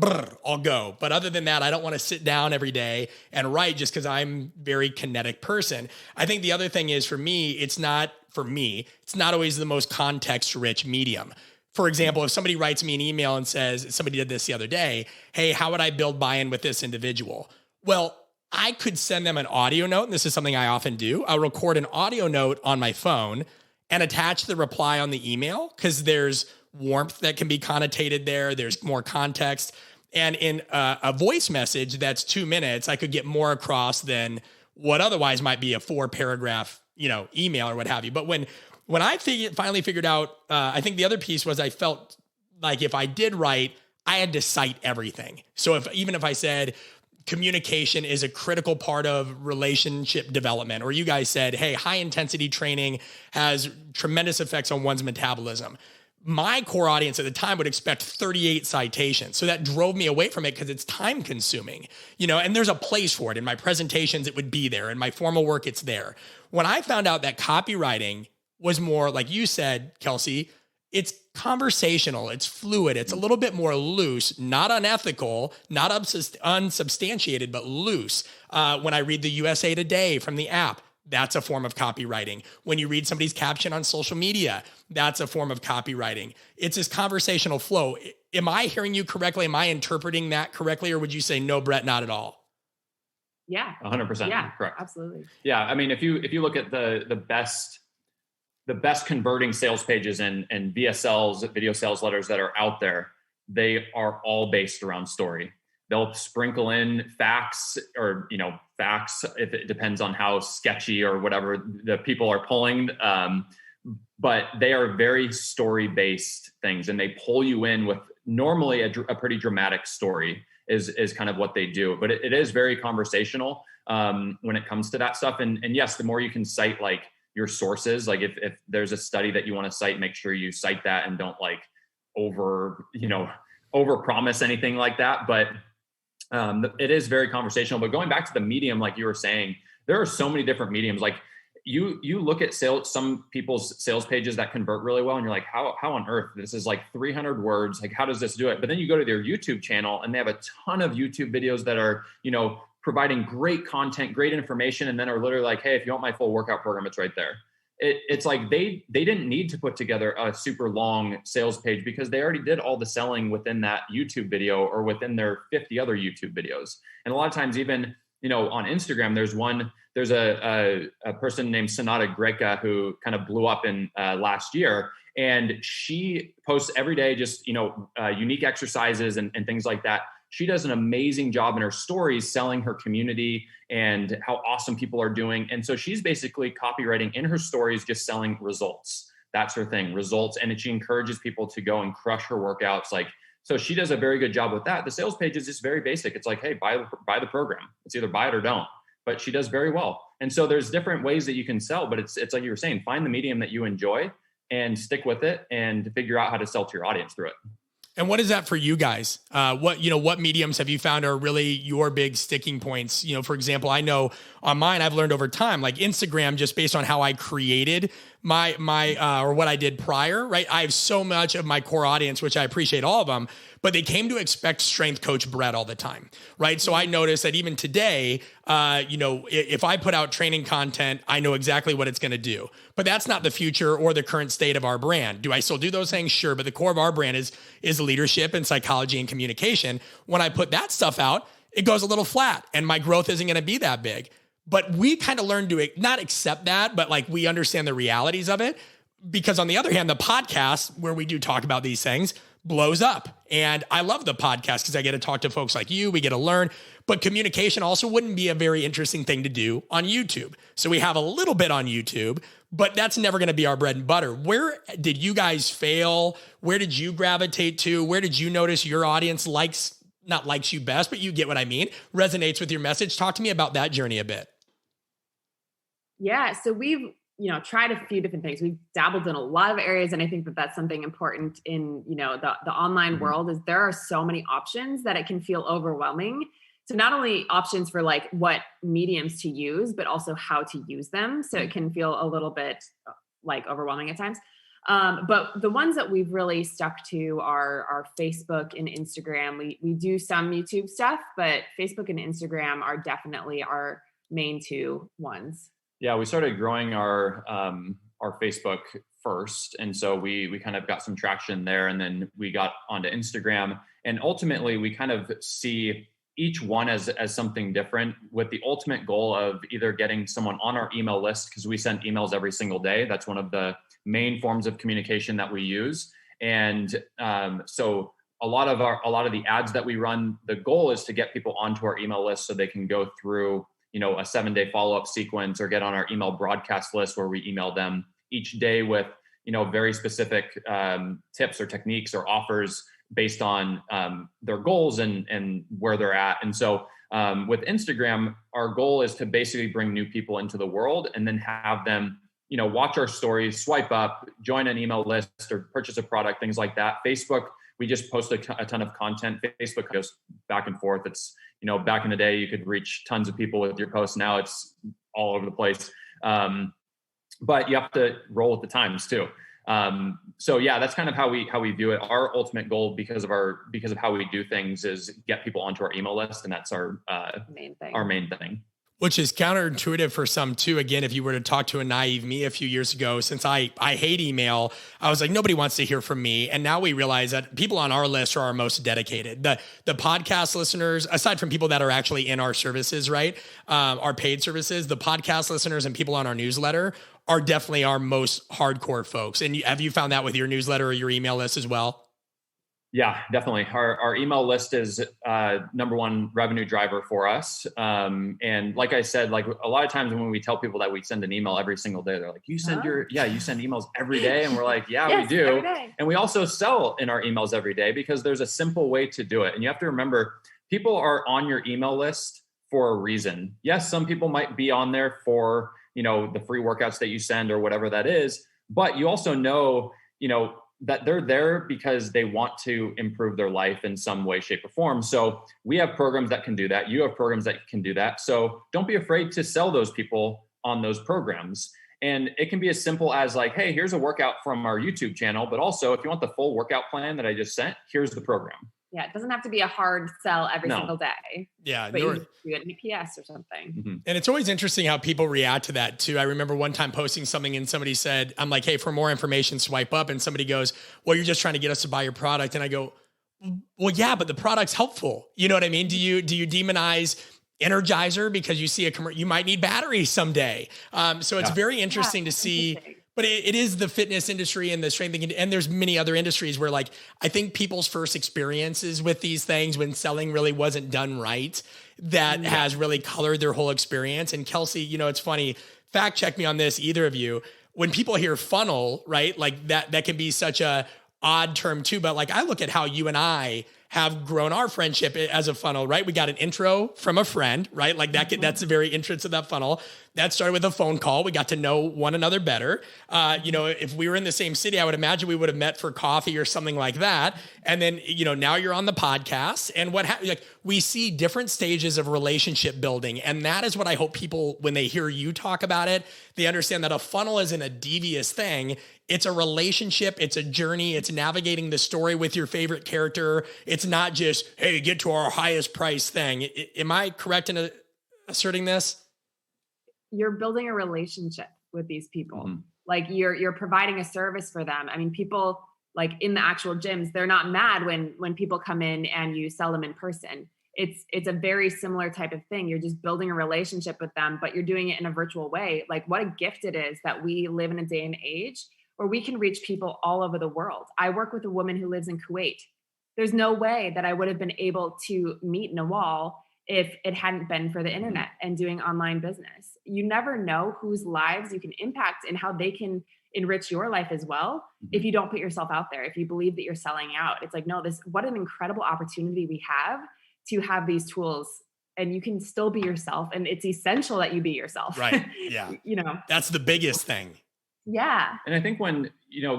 Speaker 2: I'll go. But other than that, I don't want to sit down every day and write, just because I'm a very kinetic person. I think the other thing is, for me, it's not always the most context-rich medium. For example, if somebody writes me an email and says, somebody did this the other day, hey, how would I build buy-in with this individual? Well, I could send them an audio note, and this is something I often do. I'll record an audio note on my phone and attach the reply on the email, because there's warmth that can be connotated there. There's more context. And in a voice message that's 2 minutes, I could get more across than what otherwise might be a 4-paragraph, email or what have you. But when I finally figured out, I think the other piece was, I felt like if I did write, I had to cite everything. So even if I said, communication is a critical part of relationship development, or you guys said, hey, high intensity training has tremendous effects on one's metabolism, my core audience at the time would expect 38 citations. So that drove me away from it, because it's time consuming, and there's a place for it. In my presentations, it would be there. In my formal work, it's there. When I found out that copywriting was more, like you said, Kelsey, it's conversational, it's fluid, it's a little bit more loose, not unethical, not unsubstantiated, but loose. When I read the USA Today from the app, that's a form of copywriting. When you read somebody's caption on social media, that's a form of copywriting. It's this conversational flow. Am I hearing you correctly? Am I interpreting that correctly? Or would you say, no, Brett, not at all?
Speaker 3: Yeah.
Speaker 1: 100%.
Speaker 3: Yeah,
Speaker 1: correct.
Speaker 3: Absolutely.
Speaker 1: Yeah. I mean, if you look at the best converting sales pages and VSLs, video sales letters that are out there, they are all based around story. They'll sprinkle in facts if it depends on how sketchy or whatever the people are pulling. But they are very story-based things, and they pull you in with normally a pretty dramatic story is kind of what they do. But it is very conversational when it comes to that stuff. And yes, the more you can cite like your sources, like if there's a study that you want to cite, make sure you cite that and don't like over promise anything like that. But it is very conversational. But going back to the medium, like you were saying, there are so many different mediums. Like you look at some people's sales pages that convert really well, and you're like, how on earth? This is like 300 words. Like, how does this do it? But then you go to their YouTube channel, and they have a ton of YouTube videos that are, providing great content, great information, and then are literally like, hey, if you want my full workout program, it's right there. It's like they didn't need to put together a super long sales page, because they already did all the selling within that YouTube video or within their 50 other YouTube videos. And a lot of times, even on Instagram, there's a person named Sonata Greca who kind of blew up in last year, and she posts every day just unique exercises and things like that. She does an amazing job in her stories selling her community and how awesome people are doing. And so she's basically copywriting in her stories, just selling results. That's her thing, results. And she encourages people to go and crush her workouts. So she does a very good job with that. The sales page is just very basic. It's like, hey, buy the program. It's either buy it or don't. But she does very well. And so there's different ways that you can sell, but it's like you were saying, find the medium that you enjoy and stick with it and figure out how to sell to your audience through it.
Speaker 2: And what is that for you guys? What mediums have you found are really your big sticking points? For example, I know on mine, I've learned over time, like Instagram, just based on how I created my or what I did prior, right? I have so much of my core audience, which I appreciate all of them, but they came to expect strength coach Brett all the time, right? So I noticed that even today, if I put out training content, I know exactly what it's going to do. But that's not the future or the current state of our brand. Do I still do those things? Sure. But the core of our brand is leadership and psychology and communication. When I put that stuff out, it goes a little flat and my growth isn't going to be that big. But we kind of learned to not accept that, but like we understand the realities of it. Because on the other hand, the podcast where we do talk about these things blows up. And I love the podcast because I get to talk to folks like you. We get to learn. But communication also wouldn't be a very interesting thing to do on YouTube. So we have a little bit on YouTube, but that's never going to be our bread and butter. Where did you guys fail? Where did you gravitate to? Where did you notice your audience not likes you best, but you get what I mean, resonates with your message? Talk to me about that journey a bit.
Speaker 3: Yeah. So we've, tried a few different things. We've dabbled in a lot of areas. And I think that that's something important in, the online world is there are so many options that it can feel overwhelming. So not only options for like what mediums to use, but also how to use them. So it can feel a little bit like overwhelming at times. But the ones that we've really stuck to are Facebook and Instagram. We do some YouTube stuff, but Facebook and Instagram are definitely our main two ones.
Speaker 1: Yeah, we started growing our Facebook first. And so we kind of got some traction there, and then we got onto Instagram. And ultimately we kind of see each one as something different, with the ultimate goal of either getting someone on our email list, because we send emails every single day. That's one of the main forms of communication that we use. And so a lot of the ads that we run, the goal is to get people onto our email list so they can go through a 7-day follow-up sequence or get on our email broadcast list where we email them each day with, very specific tips or techniques or offers based on their goals and where they're at. And so with Instagram, our goal is to basically bring new people into the world and then have them, watch our stories, swipe up, join an email list or purchase a product, things like that. Facebook, we just post a ton of content. Facebook goes back and forth. It's, back in the day, you could reach tons of people with your posts. Now it's all over the place. But you have to roll with the times too. So yeah, that's kind of how we view it. Our ultimate goal, because of how we do things, is get people onto our email list. And that's our main thing.
Speaker 2: Which is counterintuitive for some too. Again, if you were to talk to a naive me a few years ago, since I hate email, I was like, nobody wants to hear from me. And now we realize that people on our list are our most dedicated. The podcast listeners, aside from people that are actually in our services, right? Our paid services, the podcast listeners and people on our newsletter are definitely our most hardcore folks. And have you found that with your newsletter or your email list as well?
Speaker 1: Yeah, definitely. Our email list is number one revenue driver for us. And like I said, like a lot of times when we tell people that we send an email every single day, they're like, you send emails every day. And we're like, yeah, yes, we do. And we also sell in our emails every day because there's a simple way to do it. And you have to remember, people are on your email list for a reason. Yes, some people might be on there for, the free workouts that you send or whatever that is, but you also know, that they're there because they want to improve their life in some way, shape, or form. So we have programs that can do that. You have programs that can do that. So don't be afraid to sell those people on those programs. And it can be as simple as like, hey, here's a workout from our YouTube channel, but also if you want the full workout plan that I just sent, here's the program.
Speaker 3: Yeah, it doesn't have to be a hard sell every single day.
Speaker 2: Yeah,
Speaker 3: but you do it in EPS or something.
Speaker 2: Mm-hmm. And it's always interesting how people react to that too. I remember one time posting something and somebody said, I'm like, hey, for more information, swipe up. And somebody goes, well, you're just trying to get us to buy your product. And I go, well, yeah, but the product's helpful. You know what I mean? Do you demonize Energizer because you see you might need batteries someday? So it's very interesting to see. But it is the fitness industry and the strength, and there's many other industries where like, I think people's first experiences with these things when selling really wasn't done right, that has really colored their whole experience. And Kelsey, it's funny, fact check me on this, either of you, when people hear funnel, right? Like that can be such a odd term too, but like I look at how you and I have grown our friendship as a funnel, right? We got an intro from a friend, right? Like that's the very entrance of that funnel. That started with a phone call. We got to know one another better. If we were in the same city, I would imagine we would have met for coffee or something like that. And then, now you're on the podcast, and we see different stages of relationship building. And that is what I hope people, when they hear you talk about it, they understand that a funnel isn't a devious thing. It's a relationship. It's a journey. It's navigating the story with your favorite character. It's not just, hey, get to our highest price thing. Am I correct in asserting this?
Speaker 3: You're building a relationship with these people. Mm-hmm. Like you're providing a service for them. I mean, people like in the actual gyms, they're not mad when people come in and you sell them in person. It's a very similar type of thing. You're just building a relationship with them, but you're doing it in a virtual way. Like what a gift it is that we live in a day and age where we can reach people all over the world. I work with a woman who lives in Kuwait. There's no way that I would have been able to meet Nawal if it hadn't been for the internet and doing online business. You never know whose lives you can impact and how they can enrich your life as well. If you don't put yourself out there, if you believe that you're selling out, it's like, no, what an incredible opportunity we have to have these tools, and you can still be yourself. And it's essential that you be yourself.
Speaker 2: Right. Yeah. That's the biggest thing.
Speaker 3: Yeah.
Speaker 1: And I think when,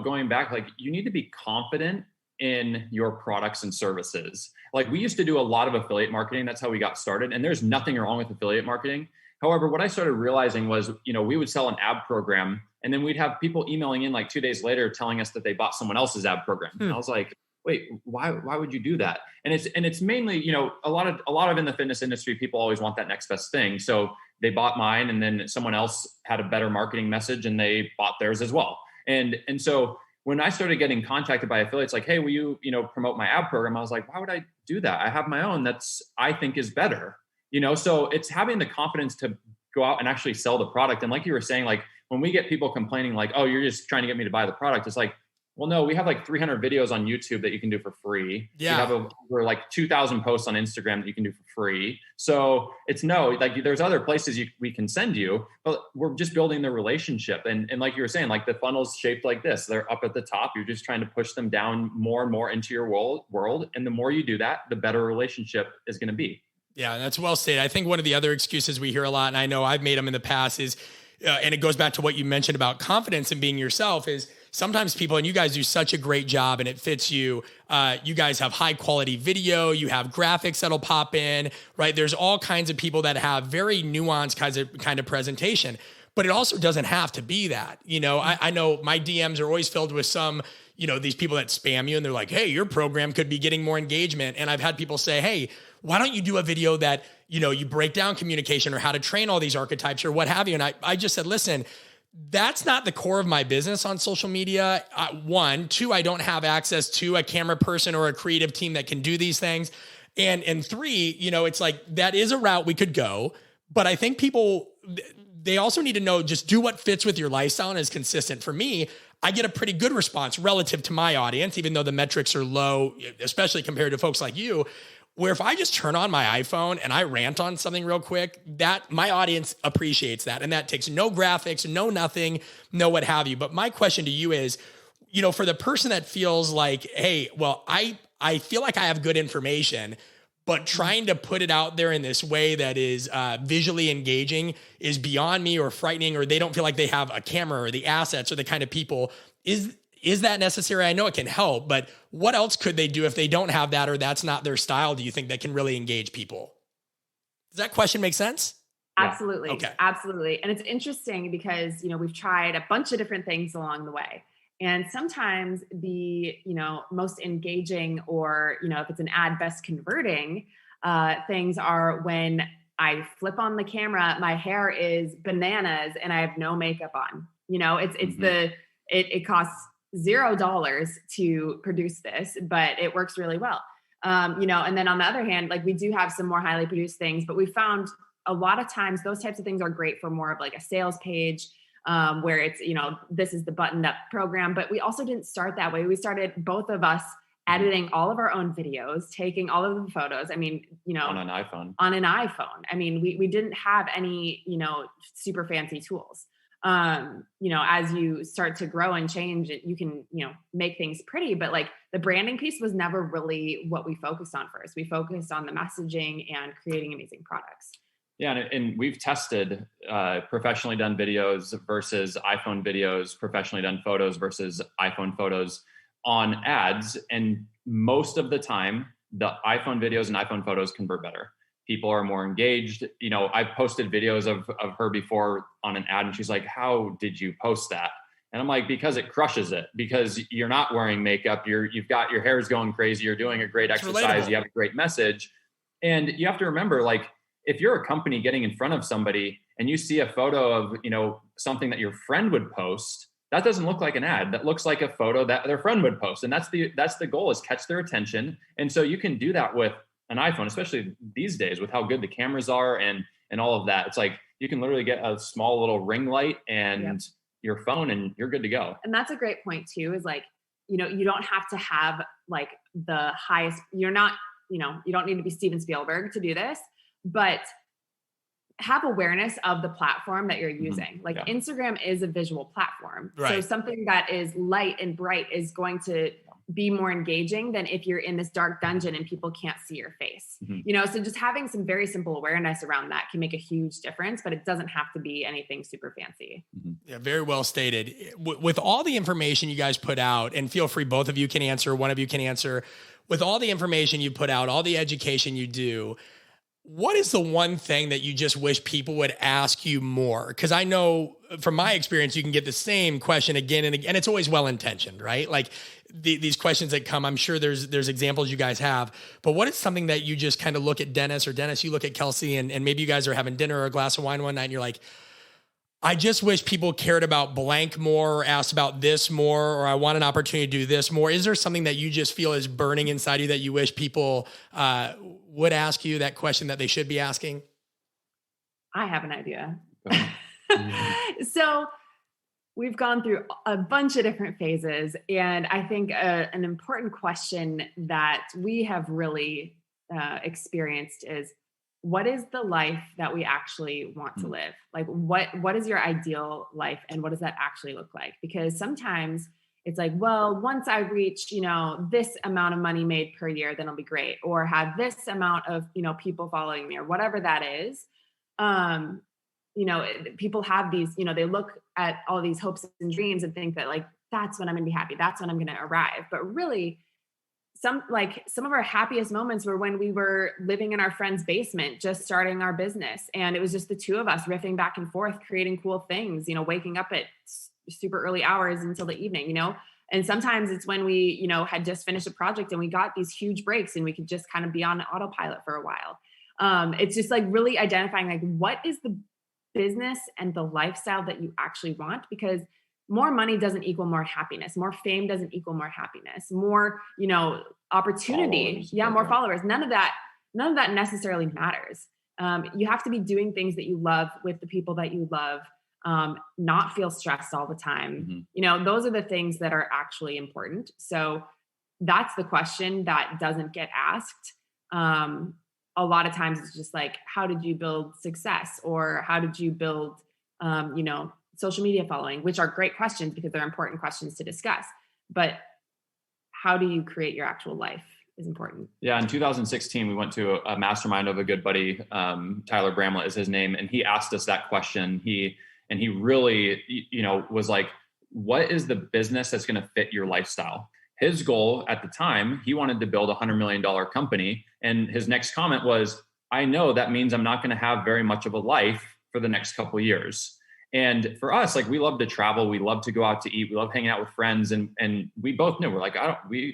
Speaker 1: going back, like you need to be confident in your products and services. Like we used to do a lot of affiliate marketing. That's how we got started. And there's nothing wrong with affiliate marketing. However, what I started realizing was, we would sell an ad program and then we'd have people emailing in like 2 days later telling us that they bought someone else's ad program. And I was like, wait, why would you do that? And it's mainly, a lot of in the fitness industry, people always want that next best thing. So they bought mine and then someone else had a better marketing message and they bought theirs as well. And so when I started getting contacted by affiliates like, hey, will you, promote my ad program? I was like, why would I do that? I have my own I think is better, so it's having the confidence to go out and actually sell the product. And like you were saying, like when we get people complaining like, oh, you're just trying to get me to buy the product. It's like, well, no, we have like 300 videos on YouTube that you can do for free.
Speaker 2: Yeah.
Speaker 1: We have over like 2,000 posts on Instagram that you can do for free. So it's like there's other places we can send you, but we're just building the relationship. And like you were saying, like the funnel's shaped like this. They're up at the top. You're just trying to push them down more and more into your world. And the more you do that, the better relationship is going to be.
Speaker 2: Yeah, that's well stated. I think one of the other excuses we hear a lot, and I know I've made them in the past, is, and it goes back to what you mentioned about confidence and being yourself, is sometimes people, and you guys do such a great job and it fits you. You guys have high quality video, you have graphics that'll pop in, right? There's all kinds of people that have very nuanced kind of presentation, but it also doesn't have to be that. I know my DMs are always filled with some, these people that spam you and they're like, hey, your program could be getting more engagement. And I've had people say, hey, why don't you do a video that, you break down communication or how to train all these archetypes or what have you? And I just said, listen, that's not the core of my business on social media. One, two, I don't have access to a camera person or a creative team that can do these things. And three, it's like, that is a route we could go, but I think people, they also need to know, just do what fits with your lifestyle and is consistent. For me, I get a pretty good response relative to my audience, even though the metrics are low, especially compared to folks like you, where if I just turn on my iPhone and I rant on something real quick, that my audience appreciates that. And that takes no graphics, no nothing, no what have you. But my question to you is, for the person that feels like, hey, well, I feel like I have good information, but trying to put it out there in this way that is visually engaging is beyond me or frightening, or they don't feel like they have a camera or the assets or the kind of people. Is that necessary? I know it can help, but what else could they do if they don't have that or that's not their style, do you think, that can really engage people? Does that question make sense?
Speaker 3: Absolutely.
Speaker 2: Okay.
Speaker 3: Absolutely. And it's interesting because, we've tried a bunch of different things along the way. And sometimes the, most engaging or, if it's an ad best converting things are when I flip on the camera, my hair is bananas and I have no makeup on. It costs $0 to produce this, but it works really well. And then on the other hand, like we do have some more highly produced things, but we found a lot of times those types of things are great for more of like a sales page, where it's, this is the buttoned up program, but we also didn't start that way. We started, both of us, editing all of our own videos, taking all of the photos. I mean,
Speaker 1: on an iPhone.
Speaker 3: I mean, we didn't have any, super fancy tools. as you start to grow and change, you can, make things pretty, but like the branding piece was never really what we focused on first. We focused on the messaging and creating amazing products.
Speaker 1: Yeah. And we've tested professionally done videos versus iPhone videos, professionally done photos versus iPhone photos on ads. And most of the time, the iPhone videos and iPhone photos convert better. People are more engaged. I've posted videos of her before on an ad and she's like, how did you post that? And I'm like, because it crushes it, because you're not wearing makeup. You've got your hair's going crazy. You're doing a great exercise. You have a great message. And you have to remember, like, if you're a company getting in front of somebody and you see a photo of, something that your friend would post, that doesn't look like an ad. That looks like a photo that their friend would post. And that's the goal, is catch their attention. And so you can do that with an iPhone, especially these days with how good the cameras are and all of that. It's like, you can literally get a small little ring light and your phone and you're good to go.
Speaker 3: And that's a great point too, is like, you don't have to have like the highest, you don't need to be Steven Spielberg to do this, but have awareness of the platform that you're using. Like Instagram is a visual platform. Right. So something that is light and bright is going to be more engaging than if you're in this dark dungeon and people can't see your face. So just having some very simple awareness around that can make a huge difference, but it doesn't have to be anything super fancy.
Speaker 2: Yeah, very well stated. With all the information you guys put out, and feel free, both of you can answer, one of you can answer, with all the information you put out, all the education you do, what is the one thing that you just wish people would ask you more? Because I know from my experience, you can get the same question again and again, and it's always well-intentioned, right? Like these questions that come, I'm sure there's examples you guys have, but what is something that you just kind of look at Dennis, or Dennis, you look at Kelsey, and maybe you guys are having dinner or a glass of wine one night and you're like, I just wish people cared about blank more, or asked about this more, or I want an opportunity to do this more. Is there something that you just feel is burning inside you that you wish people would ask you, that question that they should be asking?
Speaker 3: I have an idea. So we've gone through a bunch of different phases. And I think an important question that we have really experienced is, what is the life that we actually want to live? Like what is your ideal life, and what does that actually look like? Because sometimes it's like, well, once I reach, this amount of money made per year, then it'll be great. Or have this amount of, people following me, or whatever that is. People have these, they look at all these hopes and dreams and think that like, that's when I'm gonna be happy. That's when I'm gonna arrive. But really, some of our happiest moments were when we were living in our friend's basement, just starting our business. And it was just the two of us riffing back and forth, creating cool things, waking up at super early hours until the evening, and sometimes it's when we, had just finished a project and we got these huge breaks and we could just kind of be on autopilot for a while. It's just like really identifying like, what is the business and the lifestyle that you actually want? Because more money doesn't equal more happiness. More fame doesn't equal more happiness. More, opportunity. More followers. None of that necessarily matters. You have to be doing things that you love with the people that you love, not feel stressed all the time. Those are the things that are actually important. So that's the question that doesn't get asked. A lot of times it's just like, how did you build success? Or how did you build, social media following, which are great questions because they're important questions to discuss. But how do you create your actual life is important.
Speaker 1: Yeah. In 2016, we went to a mastermind of a good buddy, Tyler Bramlett is his name. And he asked us that question. He really, was like, what is the business that's going to fit your lifestyle? His goal at the time, he wanted to build a $100 million company. And his next comment was, I know that means I'm not going to have very much of a life for the next couple of years. And for us, like, we love to travel. We love to go out to eat. We love hanging out with friends. And we both knew, we're like,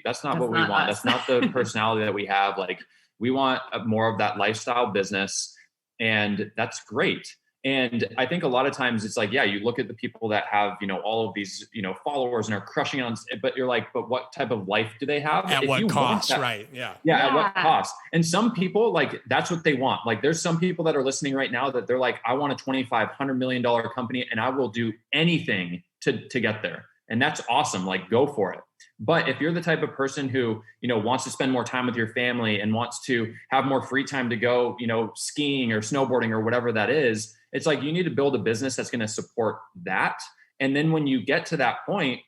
Speaker 1: that's not what we want. That's not the personality that we have. Like, we want more of that lifestyle business, and that's great. And I think a lot of times it's like, yeah, you look at the people that have, all of these, followers and are crushing on, but you're like, but what type of life do they have?
Speaker 2: At what cost? Right. Yeah.
Speaker 1: At what cost? And some people, like, that's what they want. Like, there's some people that are listening right now that they're like, I want a $2,500 million company and I will do anything to get there. And that's awesome. Like, go for it. But if you're the type of person who, wants to spend more time with your family and wants to have more free time to go, skiing or snowboarding or whatever that is, It's like, you need to build a business that's going to support that. And then when you get to that point,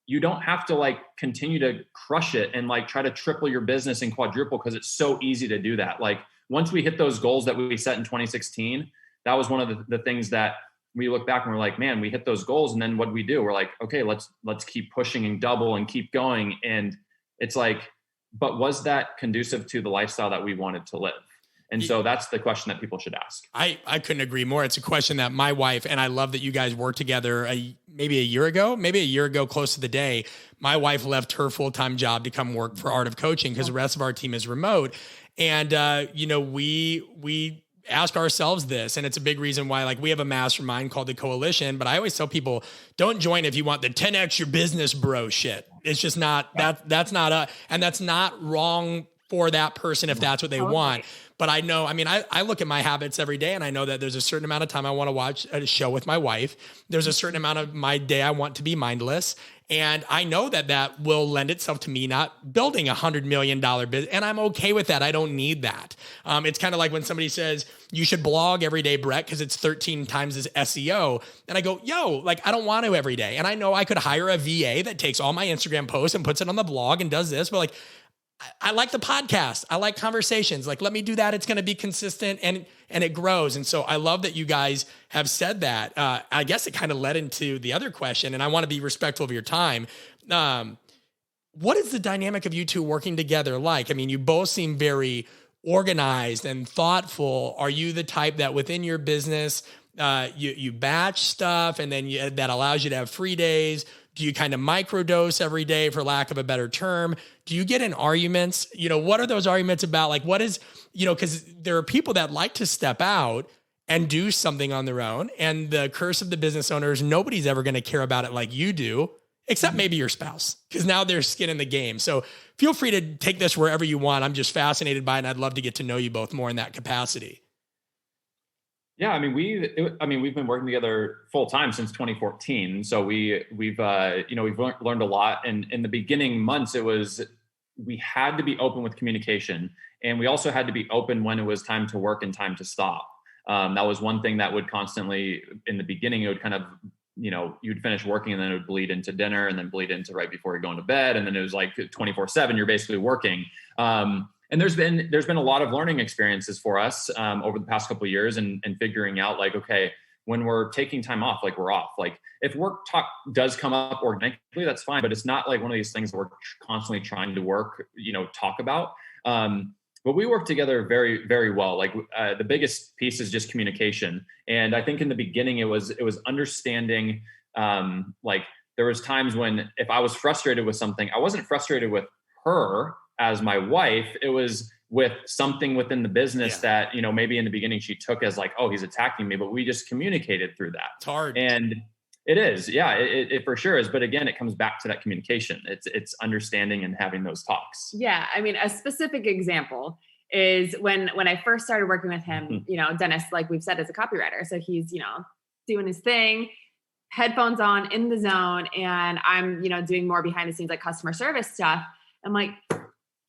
Speaker 1: you don't have to like continue to crush it and like try to triple your business and quadruple, because it's so easy to do that. Like once we hit those goals that we set in 2016, that was one of the things that we look back and we're like, man, we hit those goals. And then what do we do? We're like, okay, let's keep pushing and double and keep going. And it's like, but was that conducive to the lifestyle that we wanted to live? And so that's the question that people should ask.
Speaker 2: I couldn't agree more. It's a question that my wife, and I love that you guys worked together maybe a year ago, close to the day. My wife left her full-time job to come work for Art of Coaching because the rest of our team is remote. And, we ask ourselves this, and it's a big reason why, like, we have a mastermind called the Coalition, but I always tell people, don't join if you want the 10X your business bro shit. It's just not, that's not wrong for that person if that's what they want. But I know, I look at my habits every day, and I know that there's a certain amount of time I want to watch a show with my wife. There's a certain amount of my day I want to be mindless. And I know that will lend itself to me not building $100 million business. And I'm okay with that. I don't need that. It's kind of like when somebody says, you should blog every day, Brett, because it's 13 times as SEO. And I go, I don't want to every day. And I know I could hire a VA that takes all my Instagram posts and puts it on the blog and does this. But like, I like the podcast. I like conversations. Like, let me do that. It's going to be consistent and it grows. And so I love that you guys have said that. I guess it kind of led into the other question, and I want to be respectful of your time. What is the dynamic of you two working together like? I mean, you both seem very organized and thoughtful. Are you the type that within your business, you batch stuff and then that allows you to have free days? Do you kind of microdose every day, for lack of a better term? Do you get in arguments? What are those arguments about? Like, what is, because there are people that like to step out and do something on their own. And the curse of the business owners, nobody's ever going to care about it like you do, except maybe your spouse, because now there's skin in the game. So feel free to take this wherever you want. I'm just fascinated by it, and I'd love to get to know you both more in that capacity.
Speaker 1: Yeah, we've been working together full time since 2014. So we've learned a lot. And in the beginning months, we had to be open with communication, and we also had to be open when it was time to work and time to stop. That was one thing that would constantly, in the beginning, it would kind of, you'd finish working and then it would bleed into dinner and then bleed into right before you're going to bed. And then it was like 24/7, you're basically working. And there's been a lot of learning experiences for us over the past couple of years and figuring out like, okay, when we're taking time off, like we're off. Like if work talk does come up organically, that's fine, but it's not like one of these things that we're constantly trying to talk about. But we work together very, very well. Like the biggest piece is just communication. And I think in the beginning it was understanding, like there was times when if I was frustrated with something, I wasn't frustrated with her as my wife, it was with something within the business that, maybe in the beginning she took as like, oh, he's attacking me, but we just communicated through that.
Speaker 2: It's hard.
Speaker 1: And it is. Yeah, it for sure is. But again, it comes back to that communication. It's understanding and having those talks.
Speaker 3: Yeah. I mean, a specific example is when I first started working with him, Dennis, like we've said, is a copywriter. So he's, doing his thing, headphones on, in the zone. And I'm, doing more behind the scenes, like customer service stuff. I'm like,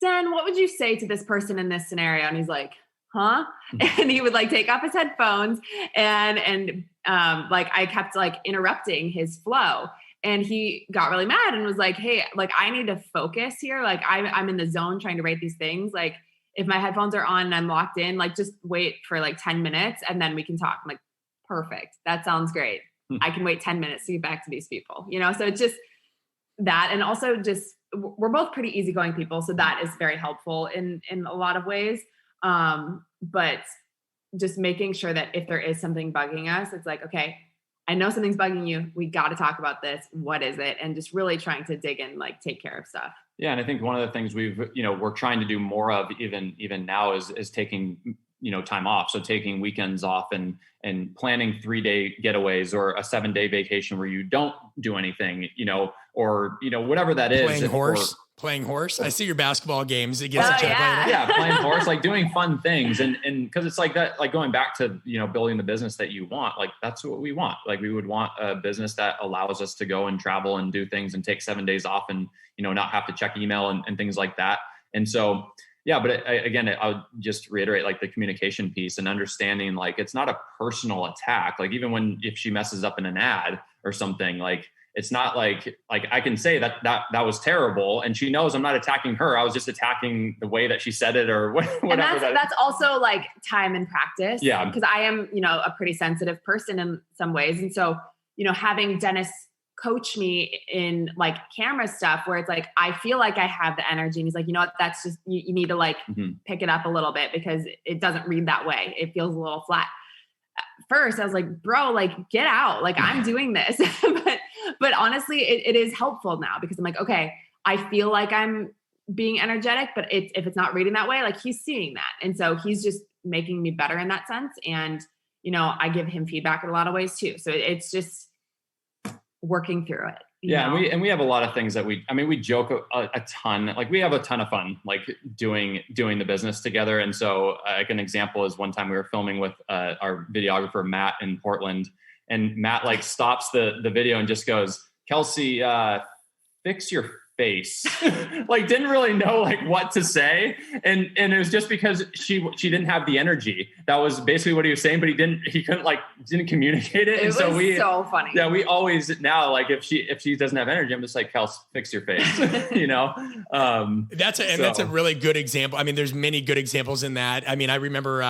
Speaker 3: Dan, what would you say to this person in this scenario? And he's like, huh? And he would like take off his headphones and like I kept like interrupting his flow, and he got really mad and was like, hey, like I need to focus here. Like I'm in the zone trying to write these things. Like if my headphones are on and I'm locked in, like just wait for like 10 minutes and then we can talk. I'm like, perfect. That sounds great. I can wait 10 minutes to get back to these people, so it's just that. And also just, we're both pretty easygoing people. So that is very helpful in a lot of ways. But just making sure that if there is something bugging us, it's like, okay, I know something's bugging you. We got to talk about this. What is it? And just really trying to dig in, like take care of stuff.
Speaker 1: Yeah. And I think one of the things we're trying to do more of even now is taking, time off. So taking weekends off and planning 3-day getaways or a 7-day vacation where you don't do anything, or, whatever that is.
Speaker 2: Playing horse. I see your basketball games. It gets
Speaker 1: playing horse, like doing fun things. And cause it's like that, like going back to, building the business that you want, like that's what we want. Like we would want a business that allows us to go and travel and do things and take 7 days off and, not have to check email and things like that. And so Yeah, but again, I would just reiterate like the communication piece and understanding like it's not a personal attack. Like even if she messes up in an ad or something, like it's not like I can say that was terrible, and she knows I'm not attacking her. I was just attacking the way that she said it or whatever.
Speaker 3: And that's also like time and practice.
Speaker 1: Yeah,
Speaker 3: because I am a pretty sensitive person in some ways, and so having Dennis coach me in like camera stuff where it's like, I feel like I have the energy, and he's like, what, that's just, you need to like pick it up a little bit because it doesn't read that way. It feels a little flat. At first I was like, bro, like get out, like I'm doing this. but honestly, it is helpful now because I'm like, okay, I feel like I'm being energetic, but if it's not reading that way, like he's seeing that. And so he's just making me better in that sense. And, I give him feedback in a lot of ways too. So it's just working through it.
Speaker 1: Yeah. And we have a lot of things that we joke a ton, like we have a ton of fun, like doing the business together. And so like an example is one time we were filming with our videographer, Matt, in Portland, and Matt like stops the video and just goes, Kelsey, fix your face. Like didn't really know like what to say. And it was just because she didn't have the energy. That was basically what he was saying, but he didn't communicate it.
Speaker 3: It was so funny.
Speaker 1: Yeah, we always now, like if she doesn't have energy, I'm just like, Kels, fix your face.
Speaker 2: That's a really good example. I mean, there's many good examples in that. I mean, I remember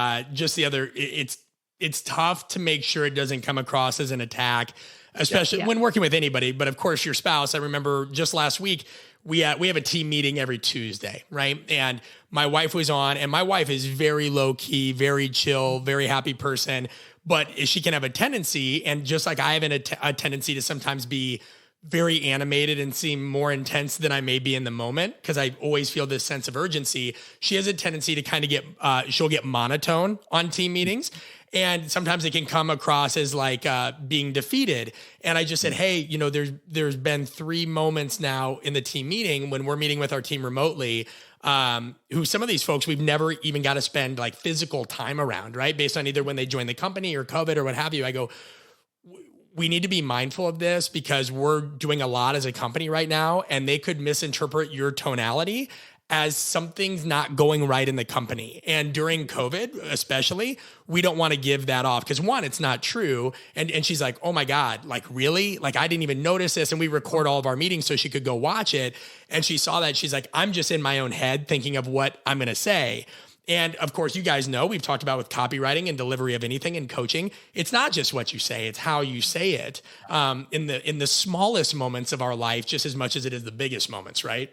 Speaker 2: it's tough to make sure it doesn't come across as an attack, especially when working with anybody, but of course your spouse. I remember just last week, we have a team meeting every Tuesday, right? And my wife was on, and my wife is very low key, very chill, very happy person, but she can have a tendency, and just like I have a tendency to sometimes be very animated and seem more intense than I may be in the moment, because I always feel this sense of urgency. She has a tendency to kind of she'll get monotone on team meetings. And sometimes it can come across as like being defeated. And I just said, hey, there's been 3 moments now in the team meeting when we're meeting with our team remotely, who some of these folks we've never even got to spend like physical time around, right? Based on either when they joined the company or COVID or what have you. I go, we need to be mindful of this because we're doing a lot as a company right now, and they could misinterpret your tonality as something's not going right in the company. And during COVID, especially, we don't want to give that off because one, it's not true. And she's like, oh my God, like really? Like I didn't even notice this. And we record all of our meetings so she could go watch it. And she saw that. She's like, I'm just in my own head thinking of what I'm going to say. And of course, you guys know, we've talked about with copywriting and delivery of anything and coaching, it's not just what you say, it's how you say it in the smallest moments of our life, just as much as it is the biggest moments, right?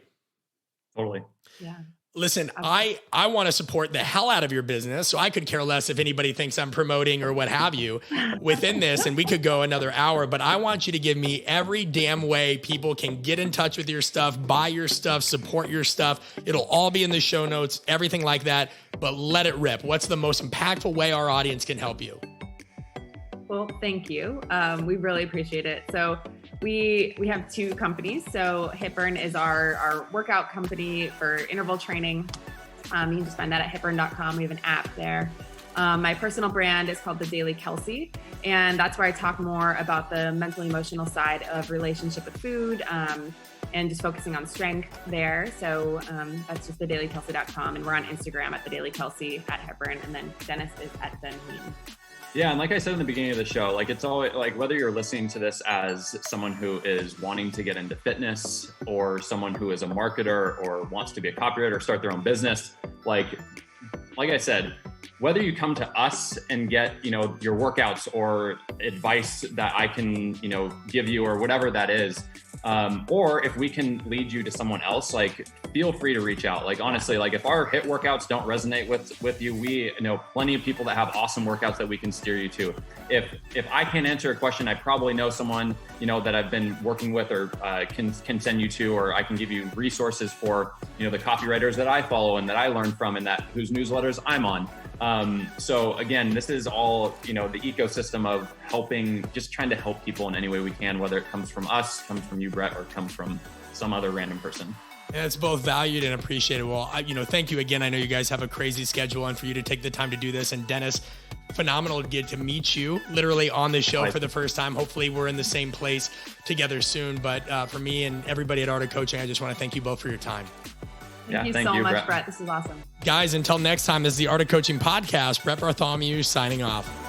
Speaker 1: Totally.
Speaker 3: Yeah.
Speaker 2: Listen, I want to support the hell out of your business, so I could care less if anybody thinks I'm promoting or what have you within this, and we could go another hour, but I want you to give me every damn way people can get in touch with your stuff, buy your stuff, support your stuff. It'll all be in the show notes, everything like that, but let it rip. What's the most impactful way our audience can help you?
Speaker 3: Well, thank you. We really appreciate it. So we have 2 companies. So HitBurn is our workout company for interval training. You can just find that at hitburn.com. We have an app there. My personal brand is called the Daily Kelsey, and that's where I talk more about the mental, emotional side of relationship with food, and just focusing on strength there. So that's just thedailyKelsey.com, and we're on Instagram at the Daily Kelsey at HitBurn, and then Dennis is at Heenan.
Speaker 1: Yeah. And like I said in the beginning of the show, like it's always like whether you're listening to this as someone who is wanting to get into fitness or someone who is a marketer or wants to be a copywriter or start their own business, like I said, whether you come to us and get, your workouts or advice that I can, give you or whatever that is, or if we can lead you to someone else, like feel free to reach out. Like honestly, like if our HIIT workouts don't resonate with you, we know plenty of people that have awesome workouts that we can steer you to. If I can't answer a question, I probably know someone, that I've been working with or can send you to, or I can give you resources for, the copywriters that I follow and that I learn from and that whose newsletters I'm on. So again, this is all, the ecosystem of helping, just trying to help people in any way we can, whether it comes from us, comes from you, Brett, or comes from some other random person.
Speaker 2: Yeah, it's both valued and appreciated. Well, thank you again. I know you guys have a crazy schedule, and for you to take the time to do this. And Dennis, phenomenal to get to meet you literally on the show for the first time. Hopefully we're in the same place together soon. But for me and everybody at Art of Coaching, I just want to thank you both for your time.
Speaker 3: Thank you so much, Brett. This is awesome.
Speaker 2: Guys, until next time, this is the Art of Coaching podcast. Brett Bartholomew signing off.